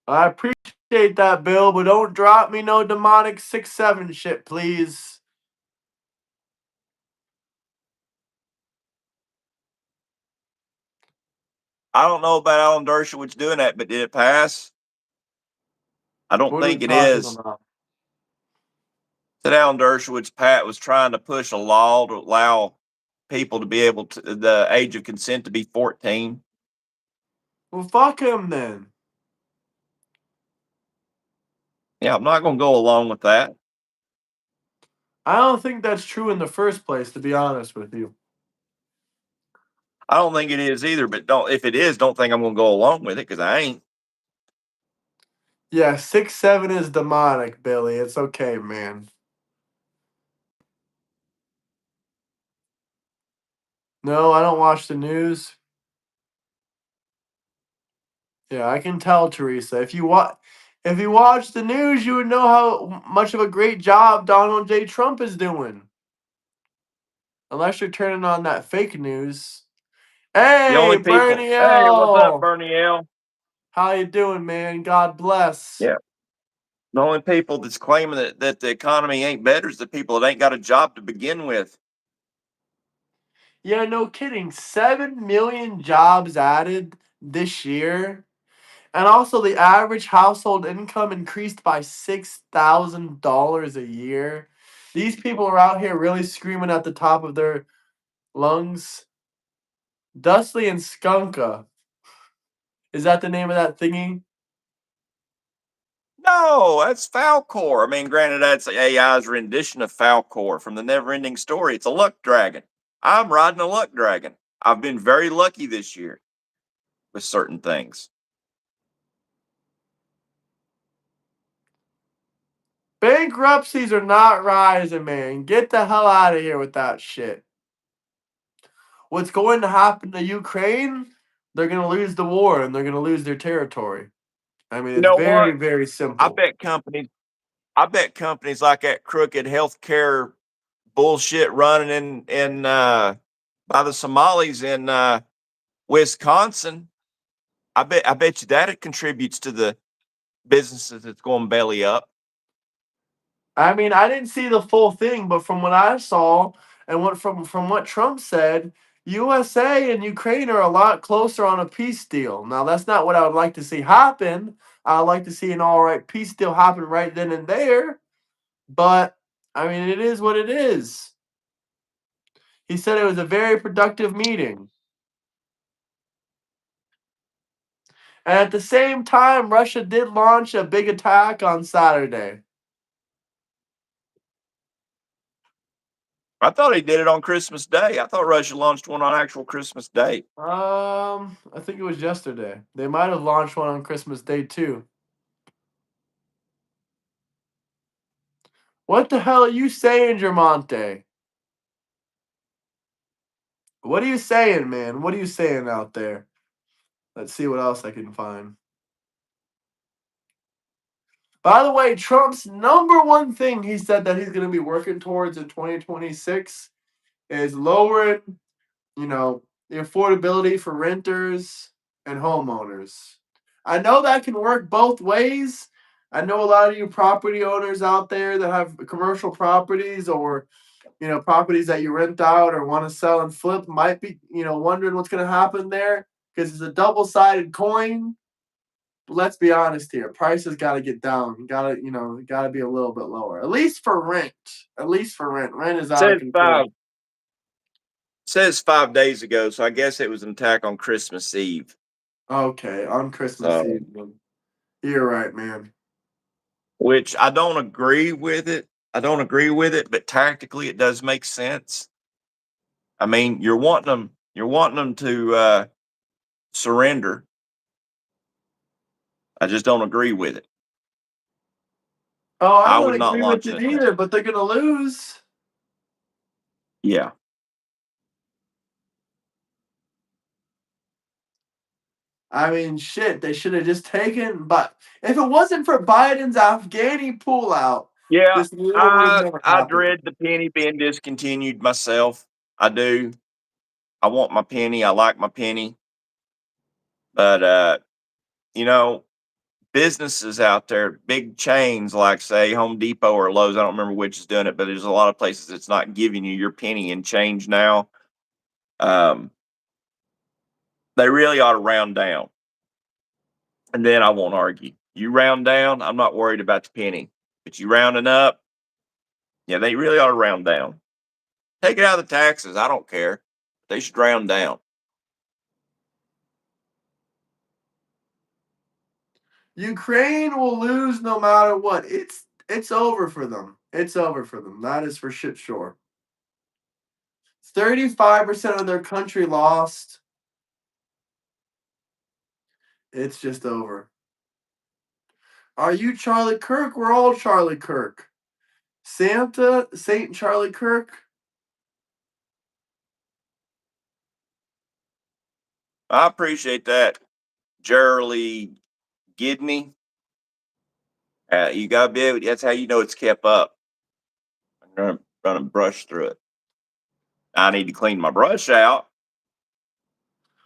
I appreciate that, Bill, but don't drop me no demonic 6-7 shit, please. I don't know about Alan Dershowitz doing that, but did it pass? I don't What are we think it talking is. about? That Alan Dershowitz, Pat, was trying to push a law to allow people to be able to the age of consent to be 14. Well, fuck him then. Yeah, I'm not going to go along with that. I don't think that's true in the first place, to be honest with you. I don't think it is either, but if it is, don't think I'm going to go along with it because I ain't. Yeah, 6-7 is demonic, Billy. It's okay, man. No, I don't watch the news. Yeah, I can tell, Teresa. If you watch the news, you would know how much of a great job Donald J. Trump is doing. Unless you're turning on that fake news. The Hey, only people, Bernie hey, what's up, L. Bernie L? How you doing, man? God bless. Yeah. The only people that's claiming that the economy ain't better is the people that ain't got a job to begin with. Yeah, no kidding. 7 million jobs added this year. And also, the average household income increased by $6,000 a year. These people are out here really screaming at the top of their lungs. Dusty and Skunka. Is that the name of that thingy? No, that's Falcor. I mean, granted, that's AI's rendition of Falcor from the Neverending Story. It's a luck dragon. I'm riding a luck dragon. I've been very lucky this year with certain things. Bankruptcies are not rising, man. Get the hell out of here with that shit. What's going to happen to Ukraine? They're going to lose the war and they're going to lose their territory. I mean, You it's know very, what? very I simple. bet companies I bet companies like that crooked healthcare bullshit running in by the Somalis in Wisconsin. I bet you that it contributes to the businesses that's going belly up. I mean, I didn't see the full thing, but from what I saw and from what Trump said, USA and Ukraine are a lot closer on a peace deal. Now, that's not what I would like to see happen. I'd like to see an all right peace deal happen right then and there. But I mean, it is what it is. He said it was a very productive meeting. And at the same time, Russia did launch a big attack on Saturday. I thought he did it on Christmas Day. I thought Russia launched one on actual Christmas Day. I think it was yesterday. They might have launched one on Christmas Day too. What the hell are you saying, Germonte? What are you saying, man? What are you saying out there? Let's see what else I can find. By the way, Trump's number one thing he said that he's going to be working towards in 2026 is lowering, the affordability for renters and homeowners. I know that can work both ways. I know a lot of you property owners out there that have commercial properties or properties that you rent out or want to sell and flip might be, wondering what's going to happen there because it's a double-sided coin. But let's be honest here. Prices got to get down. Got to be a little bit lower. At least for rent. At least for rent. Rent is out of Says control. 5 days ago, so I guess it was an attack on Christmas Eve. Okay, on Christmas So, Eve. You're right, man. which I don't agree with it. But tactically it does make sense. I mean, you're wanting them to surrender. I just don't agree with it. Oh, I I don't would not agree with launch it an attack. either, but they're gonna lose. Yeah. I mean, shit, they should have just taken. But if it wasn't for Biden's Afghani pullout, Yeah, this war would have I never I happened. dread the penny being discontinued myself. I do. I want my penny. I like my penny. But you know, businesses out there, big chains like say Home Depot or Lowe's, I don't remember which is doing it, but there's a lot of places that's not giving you your penny in change now. Um, they really ought to round down. And then I won't argue. You round down, I'm not worried about the penny. But you rounding up, yeah, they really ought to round down. Take it out of the taxes. I don't care. They should round down. Ukraine will lose no matter what. It's over for them. It's over for them. That is for shit sure. 35% of their country lost. It's just over. Are you Charlie Kirk? We're all Charlie Kirk. Saint Charlie Kirk. I appreciate that, Jerry Gidney. You gotta be able. That's how you know it's kept up. I'm gonna run and brush through it. I need to clean my brush out.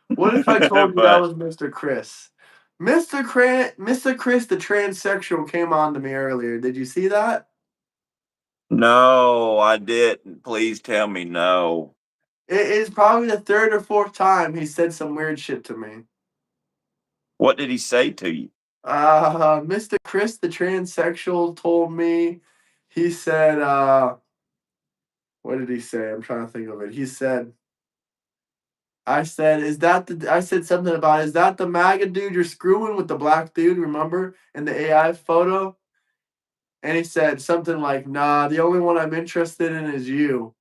What if I told you that But was Mr. Chris? Mr. Chris, the transsexual, came on to me earlier. Did you see that? no, I didn't. Please tell me no. It is probably the third or fourth time he said some weird shit to me. What did he say to you? Mr. Chris, the transsexual, told me. He said, what did he say? I'm trying to think of it. He said, I said, I said something about, is that the MAGA dude you're screwing with the black dude, remember? In the AI photo? And he said something like, nah, the only one I'm interested in is you.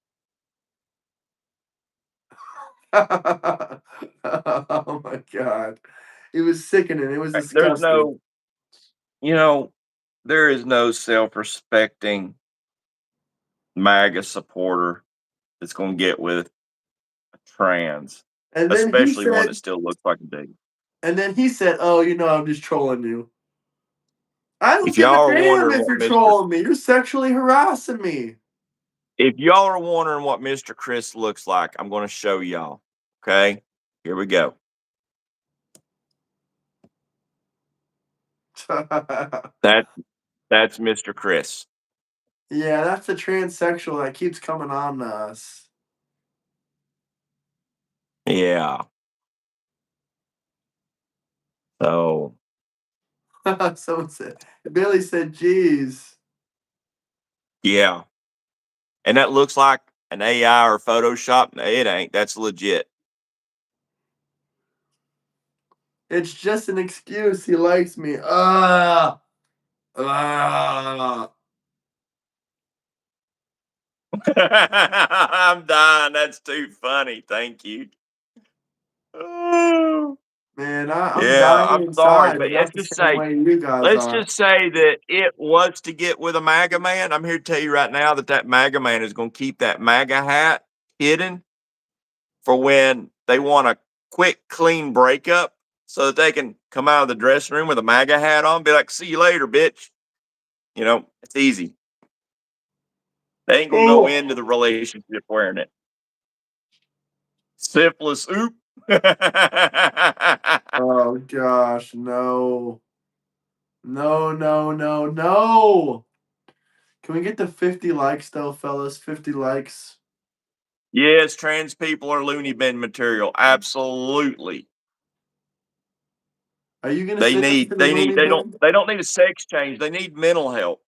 Oh my God. It was sickening. It was There's disgusting. no, you know, there is no self-respecting MAGA supporter that's going to get with a trans, And then he especially one that said, still looks like a dude. oh, I'm just trolling you. I don't If give a y'all are damn wondering if what you're Mr. trolling me. You're sexually harassing me. If y'all are wondering what Mr. Chris looks like, I'm going to show y'all. Okay, here we go. That that's Mr. Chris. Yeah, that's the transsexual that keeps coming on to us. Yeah. So Someone said, Billy said, geez. yeah, and that looks like an AI or Photoshop. No, it ain't. That's legit. It's just an excuse. He likes me. Ah. I'm dying. That's too funny. Thank you. Oh, Man, I'm yeah, dying I'm sorry, inside, but but not the same way you guys let's are. just say that it was to get with a MAGA man. I'm here to tell you right now that that MAGA man is going to keep that MAGA hat hidden for when they want a quick, clean breakup so that they can come out of the dressing room with a MAGA hat on, be like, see you later, bitch. It's easy. They ain't going to go Oh, into the relationship wearing it. Syphilis, oop. oh gosh, no. No, no, no, no. Can we get to 50 likes though, fellas? 50 likes. Yes, trans people are loony bin material. Absolutely. Are you gonna They send us need to the they need loony bin? they don't need a sex change. They need mental help.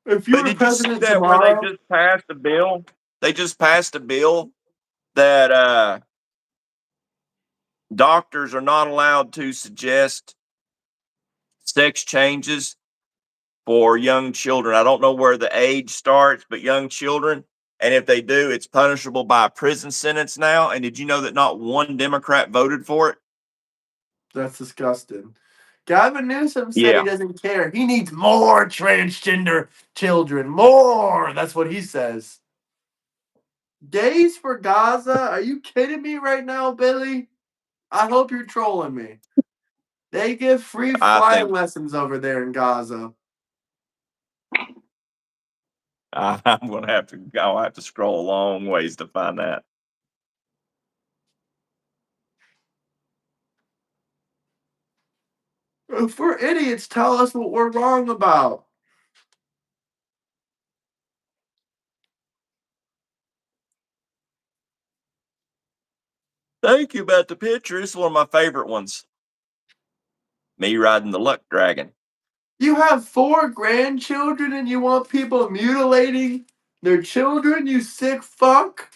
If you But were did you see president that where they tomorrow, just passed a bill? They just passed a bill that doctors are not allowed to suggest sex changes for young children. I don't know where the age starts, but young children. And if they do, it's punishable by a prison sentence now. And did you know that not one Democrat voted for it? that's disgusting. Gavin Newsom said he Yeah. doesn't care. He needs more transgender children. More. That's what he says. Gays for Gaza? Are you kidding me right now, Billy? I hope you're trolling me. They give free I flying think lessons over there in Gaza. I'll have to scroll a long ways to find that. If we're idiots, tell us what we're wrong about. Thank you about the picture. It's one of my favorite ones. Me riding the luck dragon. You have 4 grandchildren and you want people mutilating their children, you sick fuck?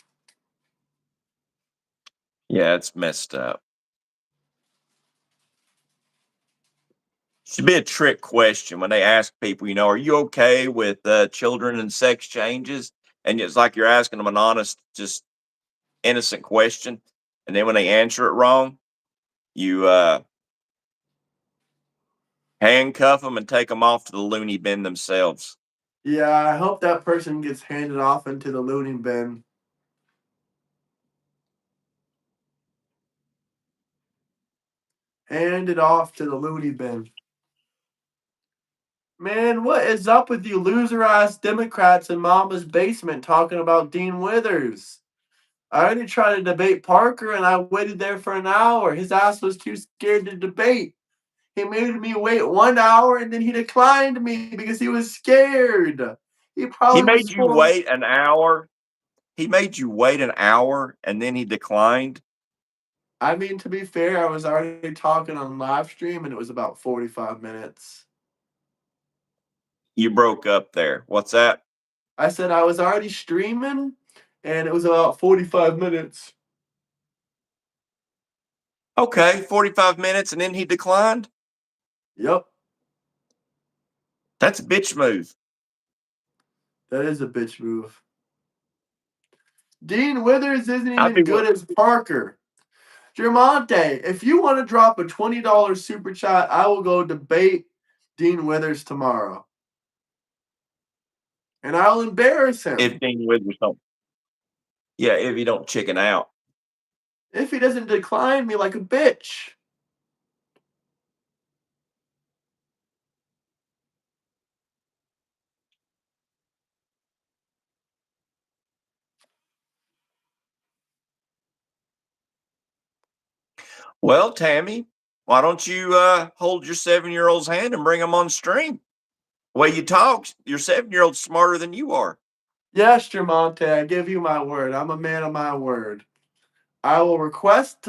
Yeah, it's messed up. Should be a trick question when they ask people, are you okay with children and sex changes? And it's like you're asking them an honest, just innocent question. And then when they answer it wrong, you handcuff them and take them off to the loony bin themselves. Yeah, I hope that person gets handed off into the looting bin. Handed off to the looting bin. Man, what is up with you loser ass Democrats in Mama's basement talking about Dean Withers? I already tried to debate Parker and I waited there for an hour. His ass was too scared to debate. He made me wait 1 hour and then he declined me because he was scared. He He probably was made you full. wait an hour. He made you wait an hour and then he declined. I mean, to be fair, I was already talking on live stream and it was about 45 minutes. You broke up there. What's that? I said I was already streaming and it was about 45 minutes. Okay, 45 minutes and then he declined. Yep, That's a bitch move. that is a bitch move. Dean Withers isn't I'd be even good as Parker. Germonte, if you want to drop a $20 super chat, I will go debate Dean Withers tomorrow. And I'll embarrass him. if Dean Withers don't. Yeah, if you don't chicken out. If he doesn't decline me like a bitch. Well, Tammy, why don't you hold your 7-year-old's hand and bring him on stream? The way you talk, your 7-year-old's smarter than you are. Yes, Germonte, I give you my word. I'm a man of my word. I will request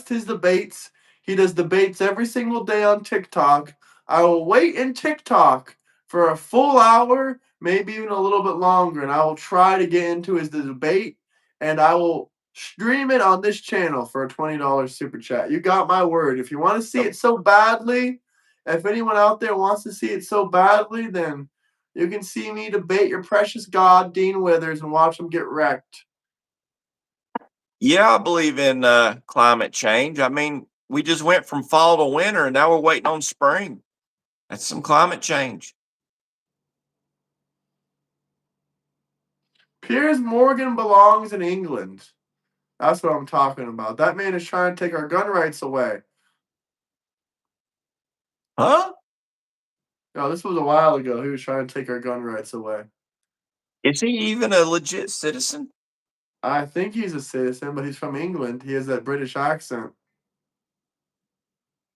his debates. He does debates every single day on TikTok. I will wait in TikTok for a full hour, maybe even a little bit longer, and I will try to get into his debate, and I will stream it on this channel for a $20 super chat. You got my word. If you want to see it so badly, if anyone out there wants to see it so badly, then you can see me debate your precious God, Dean Withers, and watch him get wrecked. Yeah, I believe in climate change. I mean, we just went from fall to winter and now we're waiting on spring. That's some climate change. Piers Morgan belongs in England. That's what I'm talking about. That man is trying to take our gun rights away. Huh? No, this was a while ago. He was trying to take our gun rights away. Is he even a legit citizen? I think he's a citizen, but he's from England. He has that British accent.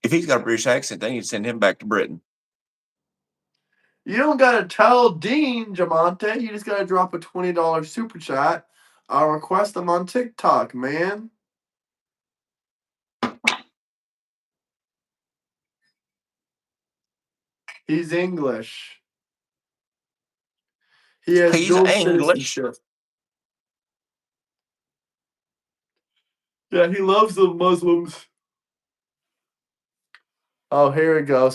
If he's got a British accent, they need to send him back to Britain. You don't gotta tell Dean, Jamonte. You just gotta drop a $20 super chat. I'll request him on TikTok, man. He's English. He has He's dual English. citizenship. Yeah, he loves the Muslims. Oh, here we go.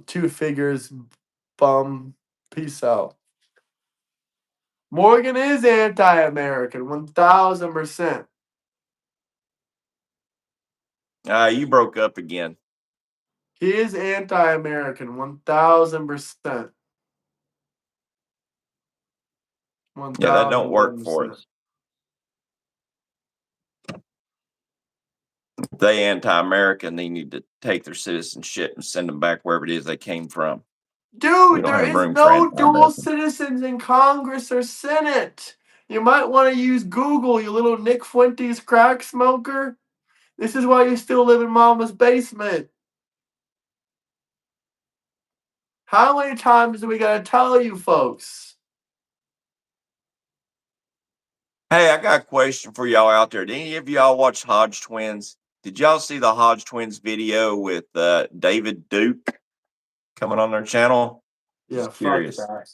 Two figures, bum. Peace out. Morgan is anti-American, 1000%. You broke up again. He is anti-American, 1000%. Yeah, that don't work for 1001%. us. If they anti-American, they need to take their citizenship and send them back wherever it is they came from. We Dude, don't there have is room for no dual anti-American. citizens in Congress or Senate. You might want to use Google, you little Nick Fuentes crack smoker. This is why you still live in mama's basement. How many times do we gotta tell you folks? Hey, I got a question for y'all out there. Did any of y'all watch Hodge Twins? Did y'all see the Hodge Twins video with David Duke coming on their channel? Yeah, Just fuck curious. that.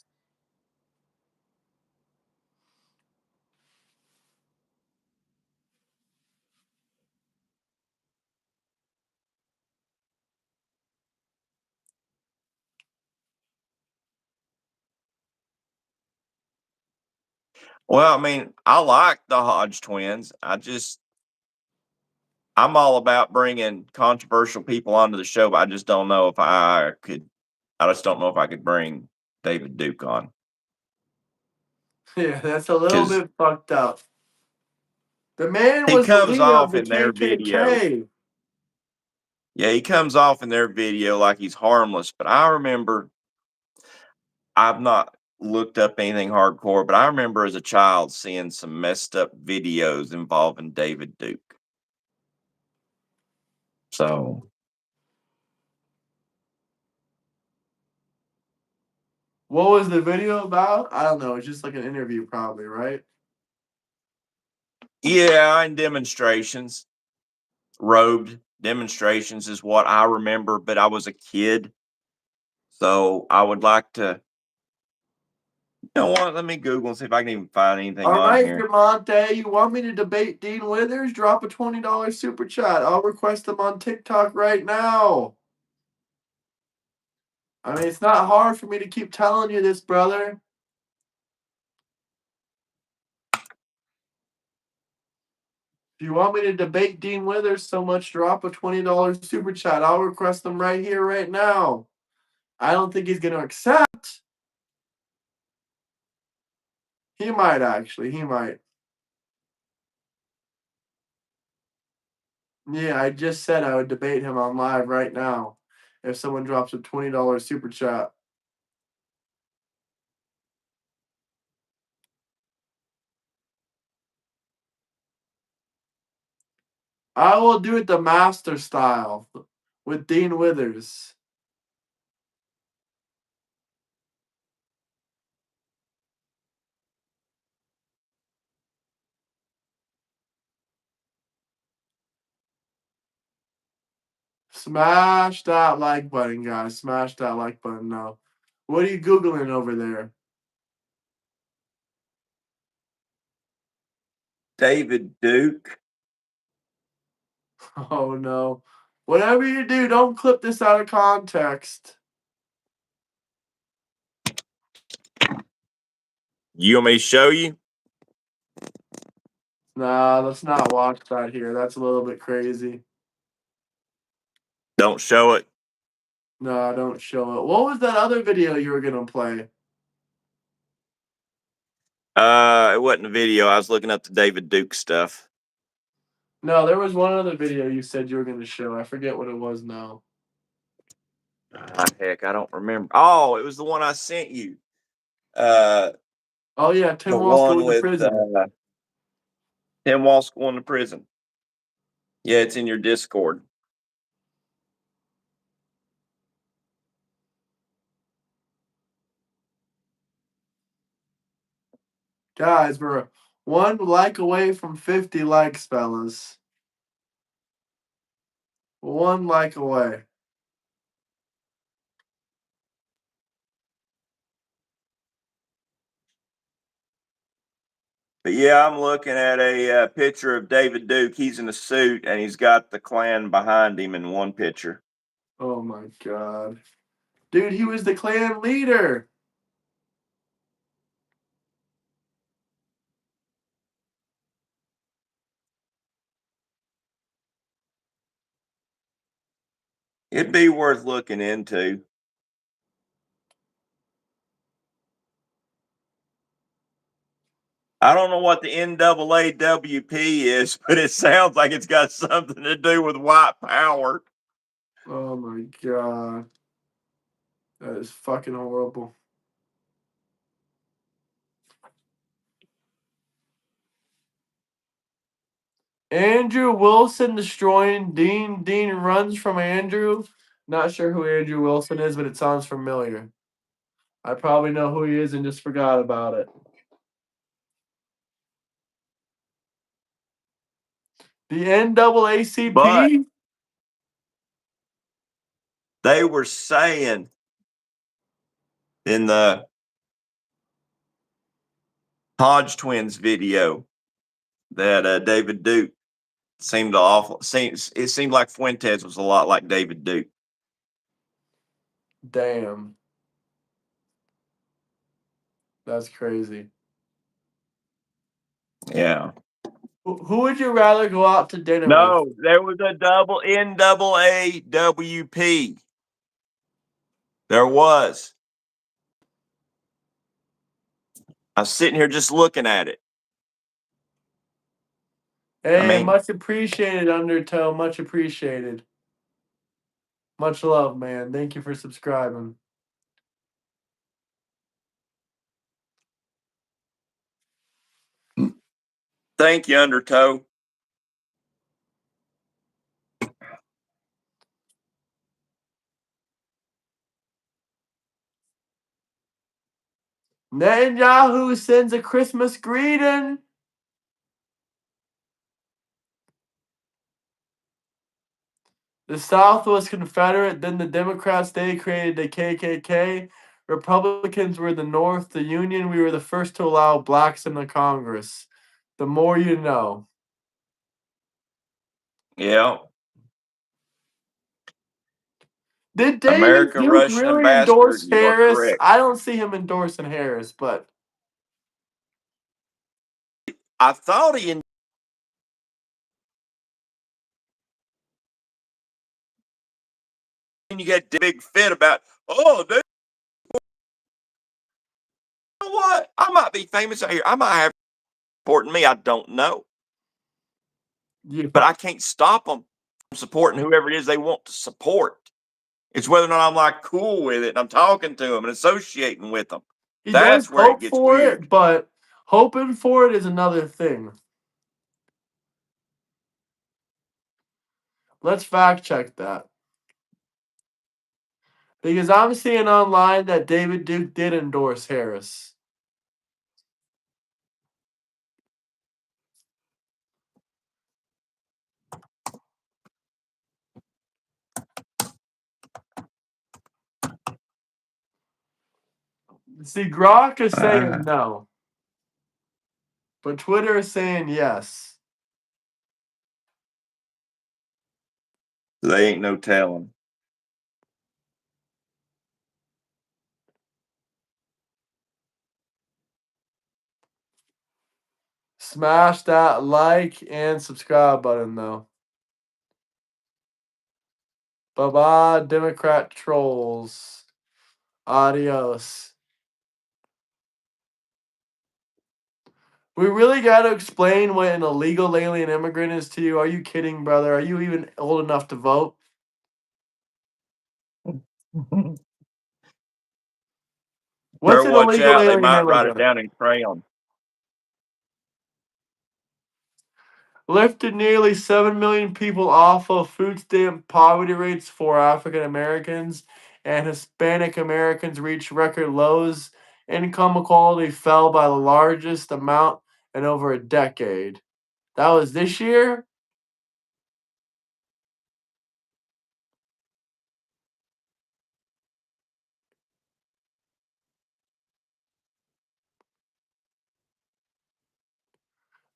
Well, I mean, I like the Hodge Twins. I'm all about bringing controversial people onto the show, but I just don't know if I could. I just don't know if I could bring David Duke on Yeah, that's a little because bit fucked up. The man he was the comes leader of off the in their video. KKK. Yeah, he comes off in their video like he's harmless. But I remember, I've not looked up anything hardcore, but I remember as a child seeing some messed up videos involving David Duke. So What was the video about? I don't know. It's just like an interview, probably, right? Yeah, in demonstrations. Robed demonstrations is what I remember, but I was a kid. So I would like to, you know what? Let me Google and see if I can even find anything All on right, here. Demonte, you want me to debate Dean Withers? Drop a $20 super chat. I'll request him on TikTok right now. I mean, it's not hard for me to keep telling you this, brother. If you want me to debate Dean Withers so much, drop a $20 super chat. I'll request him right here, right now. I don't think he's going to accept. He might, actually. He might. Yeah, I just said I would debate him on live right now if someone drops a $20 super chat. I will do it the master style with Dean Withers. Smash that like button, guys. Smash that like button now. What are you Googling over there? David Duke. Oh, no. Whatever you do, don't clip this out of context. You want me to show you? Nah, let's not watch that here. That's a little bit crazy. Don't show it. No, don't show it. What was that other video you were going to play? It wasn't a video. I was looking up the David Duke stuff. No, there was one other video you said you were going to show. I forget what it was now. Heck, I don't remember. Oh, it was the one I sent you. Oh, yeah, Tim The Walz one going to with prison. Tim Walz going to prison. Yeah, it's in your Discord. Guys, we're one like away from 50 likes, fellas. One like away. But yeah, I'm looking at a picture of David Duke. He's in a suit and he's got the Klan behind him in one picture. Oh my God. Dude, he was the Klan leader. It'd be worth looking into. I don't know what the NAAWP is, but it sounds like it's got something to do with white power. Oh my God. That is fucking horrible. Andrew Wilson destroying Dean. Dean runs from Andrew. Not sure who Andrew Wilson is, but it sounds familiar. I probably know who he is and just forgot about it. The NAACP? But they were saying in the Hodge twins video that David Duke seemed awful. It seemed like Fuentes was a lot like David Duke. Damn. That's crazy. Yeah. Who would you rather go out to dinner with? No, there was a double NAAWP. There was. I was sitting here just looking at it. Hey, much appreciated, Undertow. Much appreciated. Much love, man. Thank you for subscribing. Thank you, Undertow. Netanyahu sends a Christmas greeting. The South was Confederate, then the Democrats, they created the KKK. Republicans were the North, the Union. We were the first to allow blacks in the Congress. The more you know. Yeah. Did David American Duke Russian really ambassador, endorse you are Harris? correct. I don't see him endorsing Harris, but I thought he, you get the big fit about, oh, they, you know what? I might be famous out here. I might have supporting me. I don't know. yeah. But I can't stop them from supporting whoever it is they want to support. It's whether or not I'm like cool with it and I'm talking to them and associating with them. He does That's where it hope gets for weird. it, but hoping for it is another thing. Let's fact check that. Because I'm seeing online that David Duke did endorse Harris. See, Grok is saying no, but Twitter is saying yes. They ain't no telling. Smash that like and subscribe button, though. Bye-bye, Democrat trolls. Adios. We really got to explain what an illegal alien immigrant is to you. Are you kidding, brother? Are you even old enough to vote? What's Better an watch illegal out. They alien might write it immigrant? down in crayon. Lifted nearly 7 million people off of food stamp poverty rates for African Americans, and Hispanic Americans reached record lows. Income equality fell by the largest amount in over a decade. That was this year?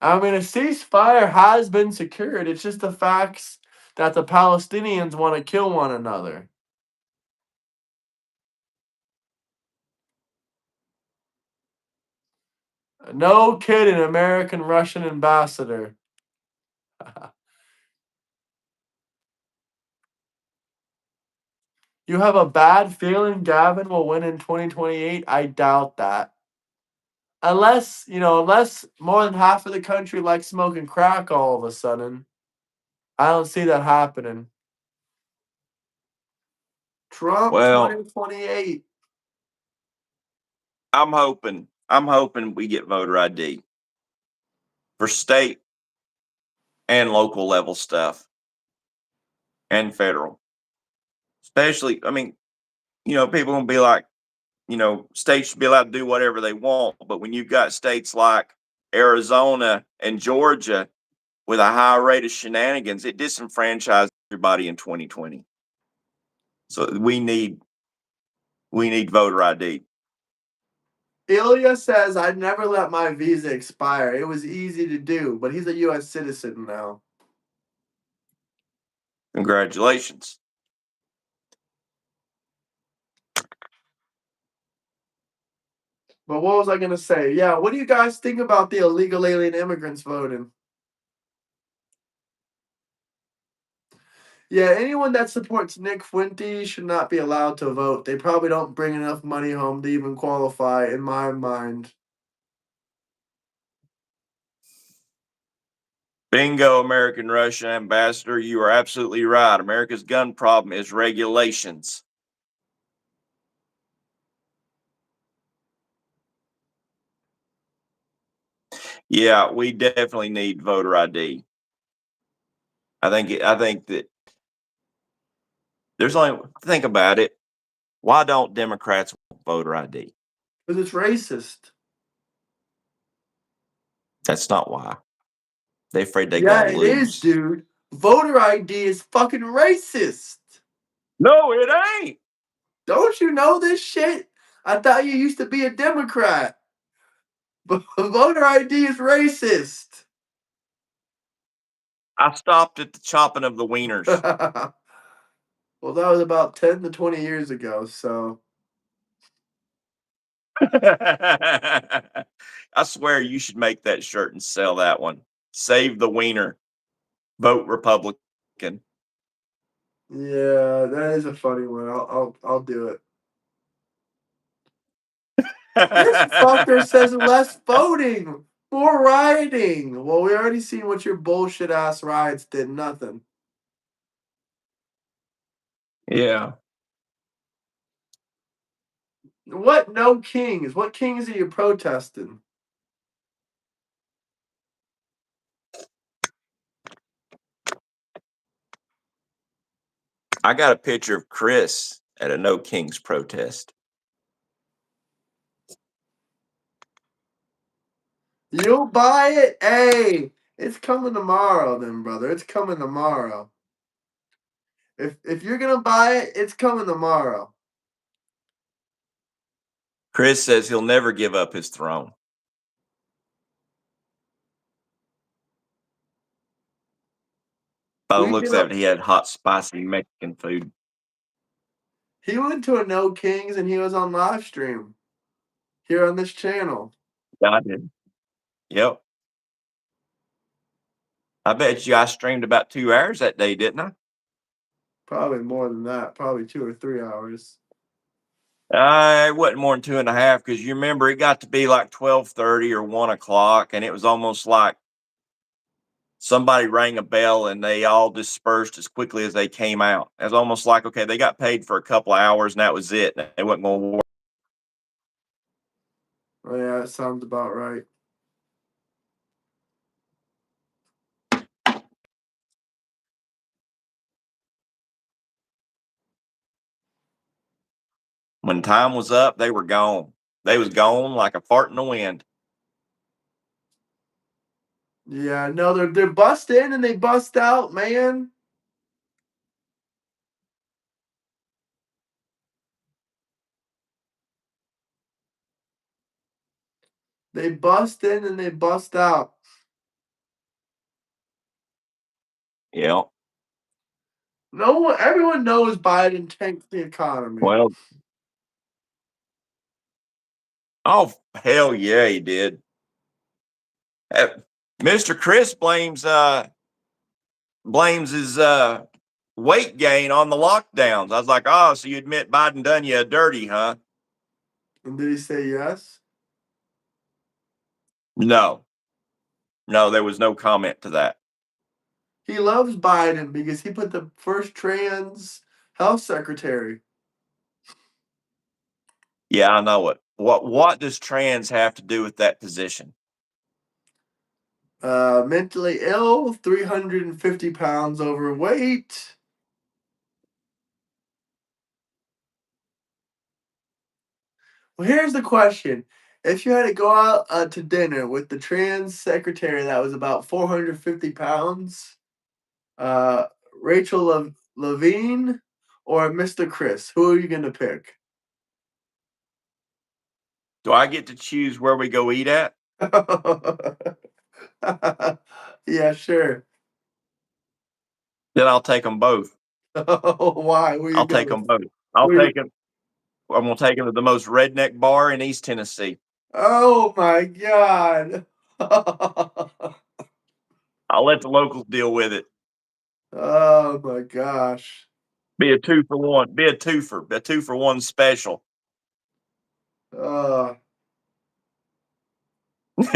I mean, a ceasefire has been secured. It's just the facts that the Palestinians want to kill one another. No kidding, American Russian ambassador. You have a bad feeling Gavin will win in 2028? I doubt that. Unless more than half of the country likes smoking crack all of a sudden. I don't see that happening. Trump Well, 2028. I'm hoping we get voter ID for state and local level stuff and federal. Especially, I mean, people gonna be like, states should be allowed to do whatever they want. But when you've got states like Arizona and Georgia with a high rate of shenanigans, it disenfranchised everybody in 2020. So we need voter ID. Ilya says, I'd never let my visa expire. It was easy to do, but he's a U.S. citizen now. Congratulations. But what was I going to say? Yeah, what do you guys think about the illegal alien immigrants voting? Yeah, anyone that supports Nick Fuente should not be allowed to vote. They probably don't bring enough money home to even qualify, in my mind. Bingo, American Russian ambassador. You are absolutely right. America's gun problem is regulations. Yeah, we definitely need voter ID. I think that think about it. Why don't Democrats want voter ID? Because it's racist. That's not why. They're afraid they're Yeah, gonna it is, lose. dude. Voter ID is fucking racist. No, it ain't. Don't you know this shit? I thought you used to be a Democrat. But voter ID is racist. I stopped at the chopping of the wieners. Well, that was about 10 to 20 years ago, so. I swear you should make that shirt and sell that one. Save the wiener. Vote Republican. Yeah, that is a funny one. I'll do it. This fucker says less voting, more rioting. Well, we already seen what your bullshit ass riots did. Nothing. Yeah. What no kings? What kings are you protesting? I got a picture of Chris at a No Kings protest. You'll buy it? Hey, it's coming tomorrow, then, brother. It's coming tomorrow. If you're gonna buy it, it's coming tomorrow. Chris says he'll never give up his throne. By the looks Speaking of of, it, he had hot, spicy Mexican food. he went to a No Kings and he was on live stream here on this channel. Yeah, I did. Yep. I bet you I streamed about 2 hours that day, didn't I? Probably more than that. Probably 2 or 3 hours. It wasn't more than 2.5 because you remember it got to be like 12:30 or 1 o'clock, and it was almost like somebody rang a bell and they all dispersed as quickly as they came out. It was almost like, okay, they got paid for a couple of hours and that was it. They wasn't going to work. Oh yeah, that sounds about right. When time was up, they were gone. They was gone like a fart in the wind. Yeah, no, they're bust in and they bust out, man. They bust in and they bust out. Yeah. No one, everyone knows Biden tanks the economy. Well, oh hell yeah, he did. Uh, Mr. Chris blames his weight gain on the lockdowns. I was like, oh, so you admit Biden done you a dirty, huh? And did he say yes? No, no, there was no comment to that. He loves Biden because he put the first trans health secretary. Yeah, I know it. What does trans have to do with that position? Mentally ill, 350 pounds overweight. Well, here's the question. If you had to go out to dinner with the trans secretary that was about 450 pounds, uh, Rachel Levine or Mr. Chris, who are you going to pick? Do I get to choose where we go eat at? Yeah, sure. Then I'll take them both. Why? Where you I'll take going? them both. I'll Where you... take them. I'm gonna take them to the most redneck bar in East Tennessee. Oh my God. I'll let the locals deal with it. Oh my gosh. Be a 2 for 1. Be a twofer. A 2 for 1 special. Uh, do,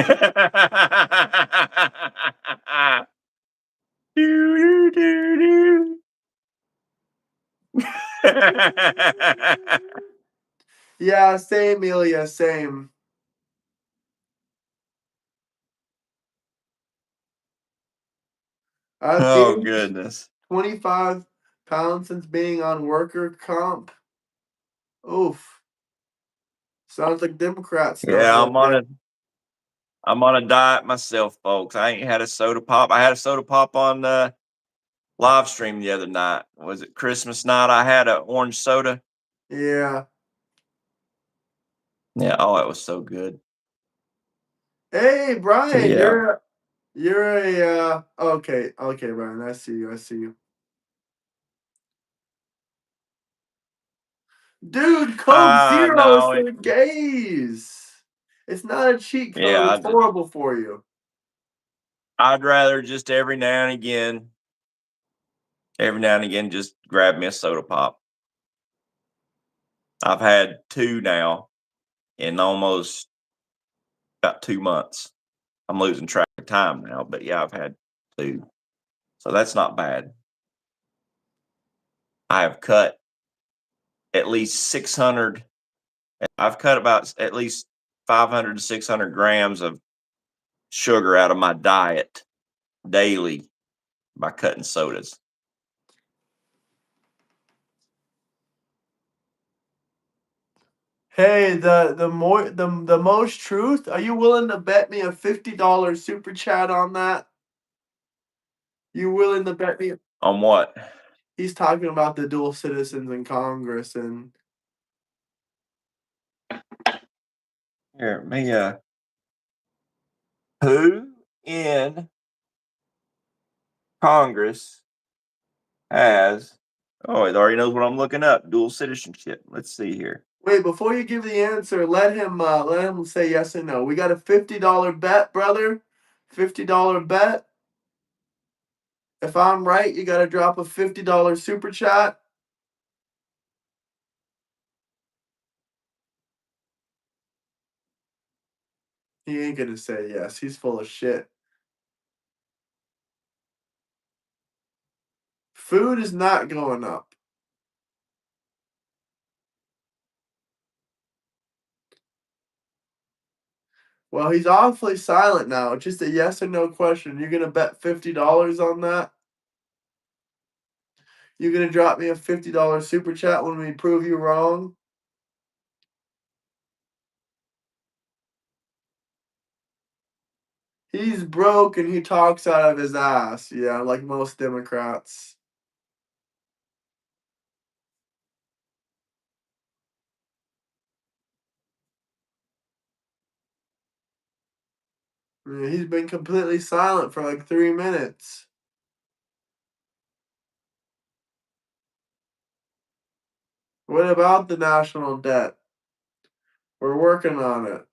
do, do, do. yeah, same, Ilya, same. I've Oh gained goodness. 25 pounds since being on worker comp. Oof. Sounds like Democrat stuff Yeah, right there. I'm on a diet myself, folks. I ain't had a soda pop. I had a soda pop on live stream the other night. Was it Christmas night? I had an orange soda. Yeah. Yeah, oh, it was so good. Hey, So Brian, yeah. you're a okay, Brian. I see you. I see you. Dude, Coke Zero is No, for gays. It's not a cheat code. yeah, It's horrible for you. I'd rather just every now and again, just grab me a soda pop. I've had two now in almost about 2 months. I'm losing track of time now, but yeah, I've had two. So that's not bad. I have cut at least 600. I've cut about at least 500 to 600 grams of sugar out of my diet daily by cutting sodas. Hey, the most truth. Are you willing to bet me a $50 super chat on that? You willing to bet me? On what? He's talking about the dual citizens in Congress and Here, me who in Congress has oh, it already knows what I'm looking up. Dual citizenship. Let's see here. wait, before you give the answer, let him say yes or no. We got a $50 bet, brother. $50 bet. If I'm right, you gotta drop a $50 super chat. He ain't gonna say yes. He's full of shit. Food is not going up. Well, he's awfully silent now. Just a yes or no question. You're gonna bet $50 on that? You're gonna drop me a $50 super chat when we prove you wrong? He's broke and he talks out of his ass. Yeah, like most Democrats. Yeah, he's been completely silent for like 3 minutes. What about the national debt? We're working on it.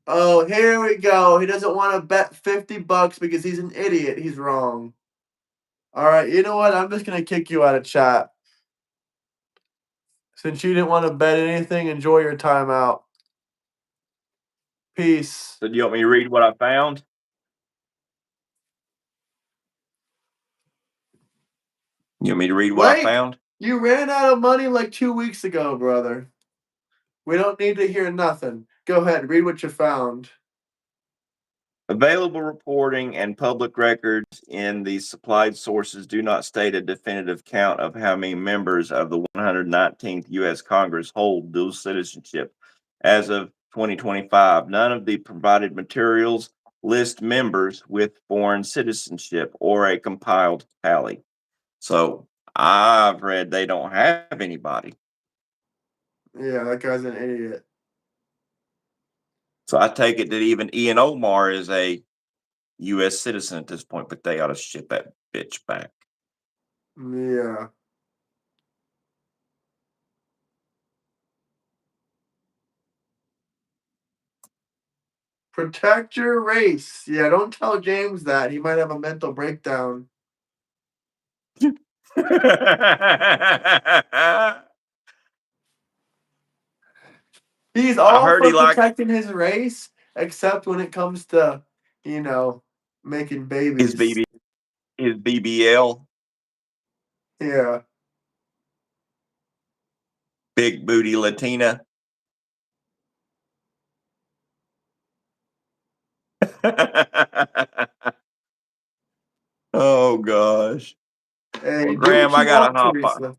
Oh, here we go. He doesn't want to bet $50 because he's an idiot. He's wrong. All right, you know what? I'm just gonna kick you out of chat. Since you didn't want to bet anything, enjoy your time out. Peace. So do you want me to read what I found? You want me to read what I Wait, found? you ran out of money like 2 weeks ago, brother. We don't need to hear nothing. Go ahead, read what you found. Available reporting and public records in the supplied sources do not state a definitive count of how many members of the 119th U.S. Congress hold dual citizenship as of 2025. None of the provided materials list members with foreign citizenship or a compiled tally. So I've read they don't have anybody. Yeah, that guy's an idiot. So I take it that even Ian Omar is a U.S. citizen at this point, but they ought to ship that bitch back. Yeah. Protect your race. Yeah, don't tell James that. He might have a mental breakdown. He's I all heard for he likes protecting his race, except when it comes to, you know, making his babies. BB his BBL, Yeah. big booty Latina. Oh Oh gosh. Hey, Well, do Graham, what I you gotta want, hop on. Teresa.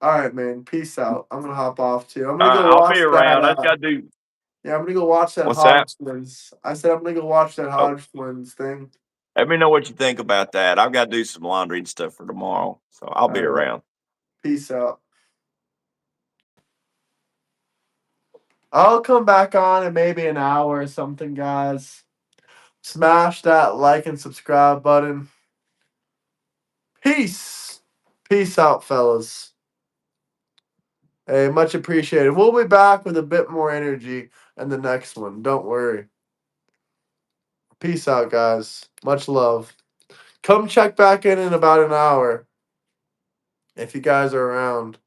All right, man. Peace out. I'm gonna hop off too. I'm All gonna right, go I'll be watch that. around. I just gotta do. Yeah, I'm gonna go watch that What's that? Hodge twins. I said I'm gonna go watch that Oh, Hodge twins thing. let me know what you think about that. I've got to do some laundry and stuff for tomorrow, so I'll All be right. around. Peace out. I'll come back on in maybe an hour or something, guys. Smash that like and subscribe button. Peace. Peace out, fellas. Hey, much appreciated. We'll be back with a bit more energy in the next one. Don't worry. Peace out, guys. Much love. Come check back in about an hour if you guys are around.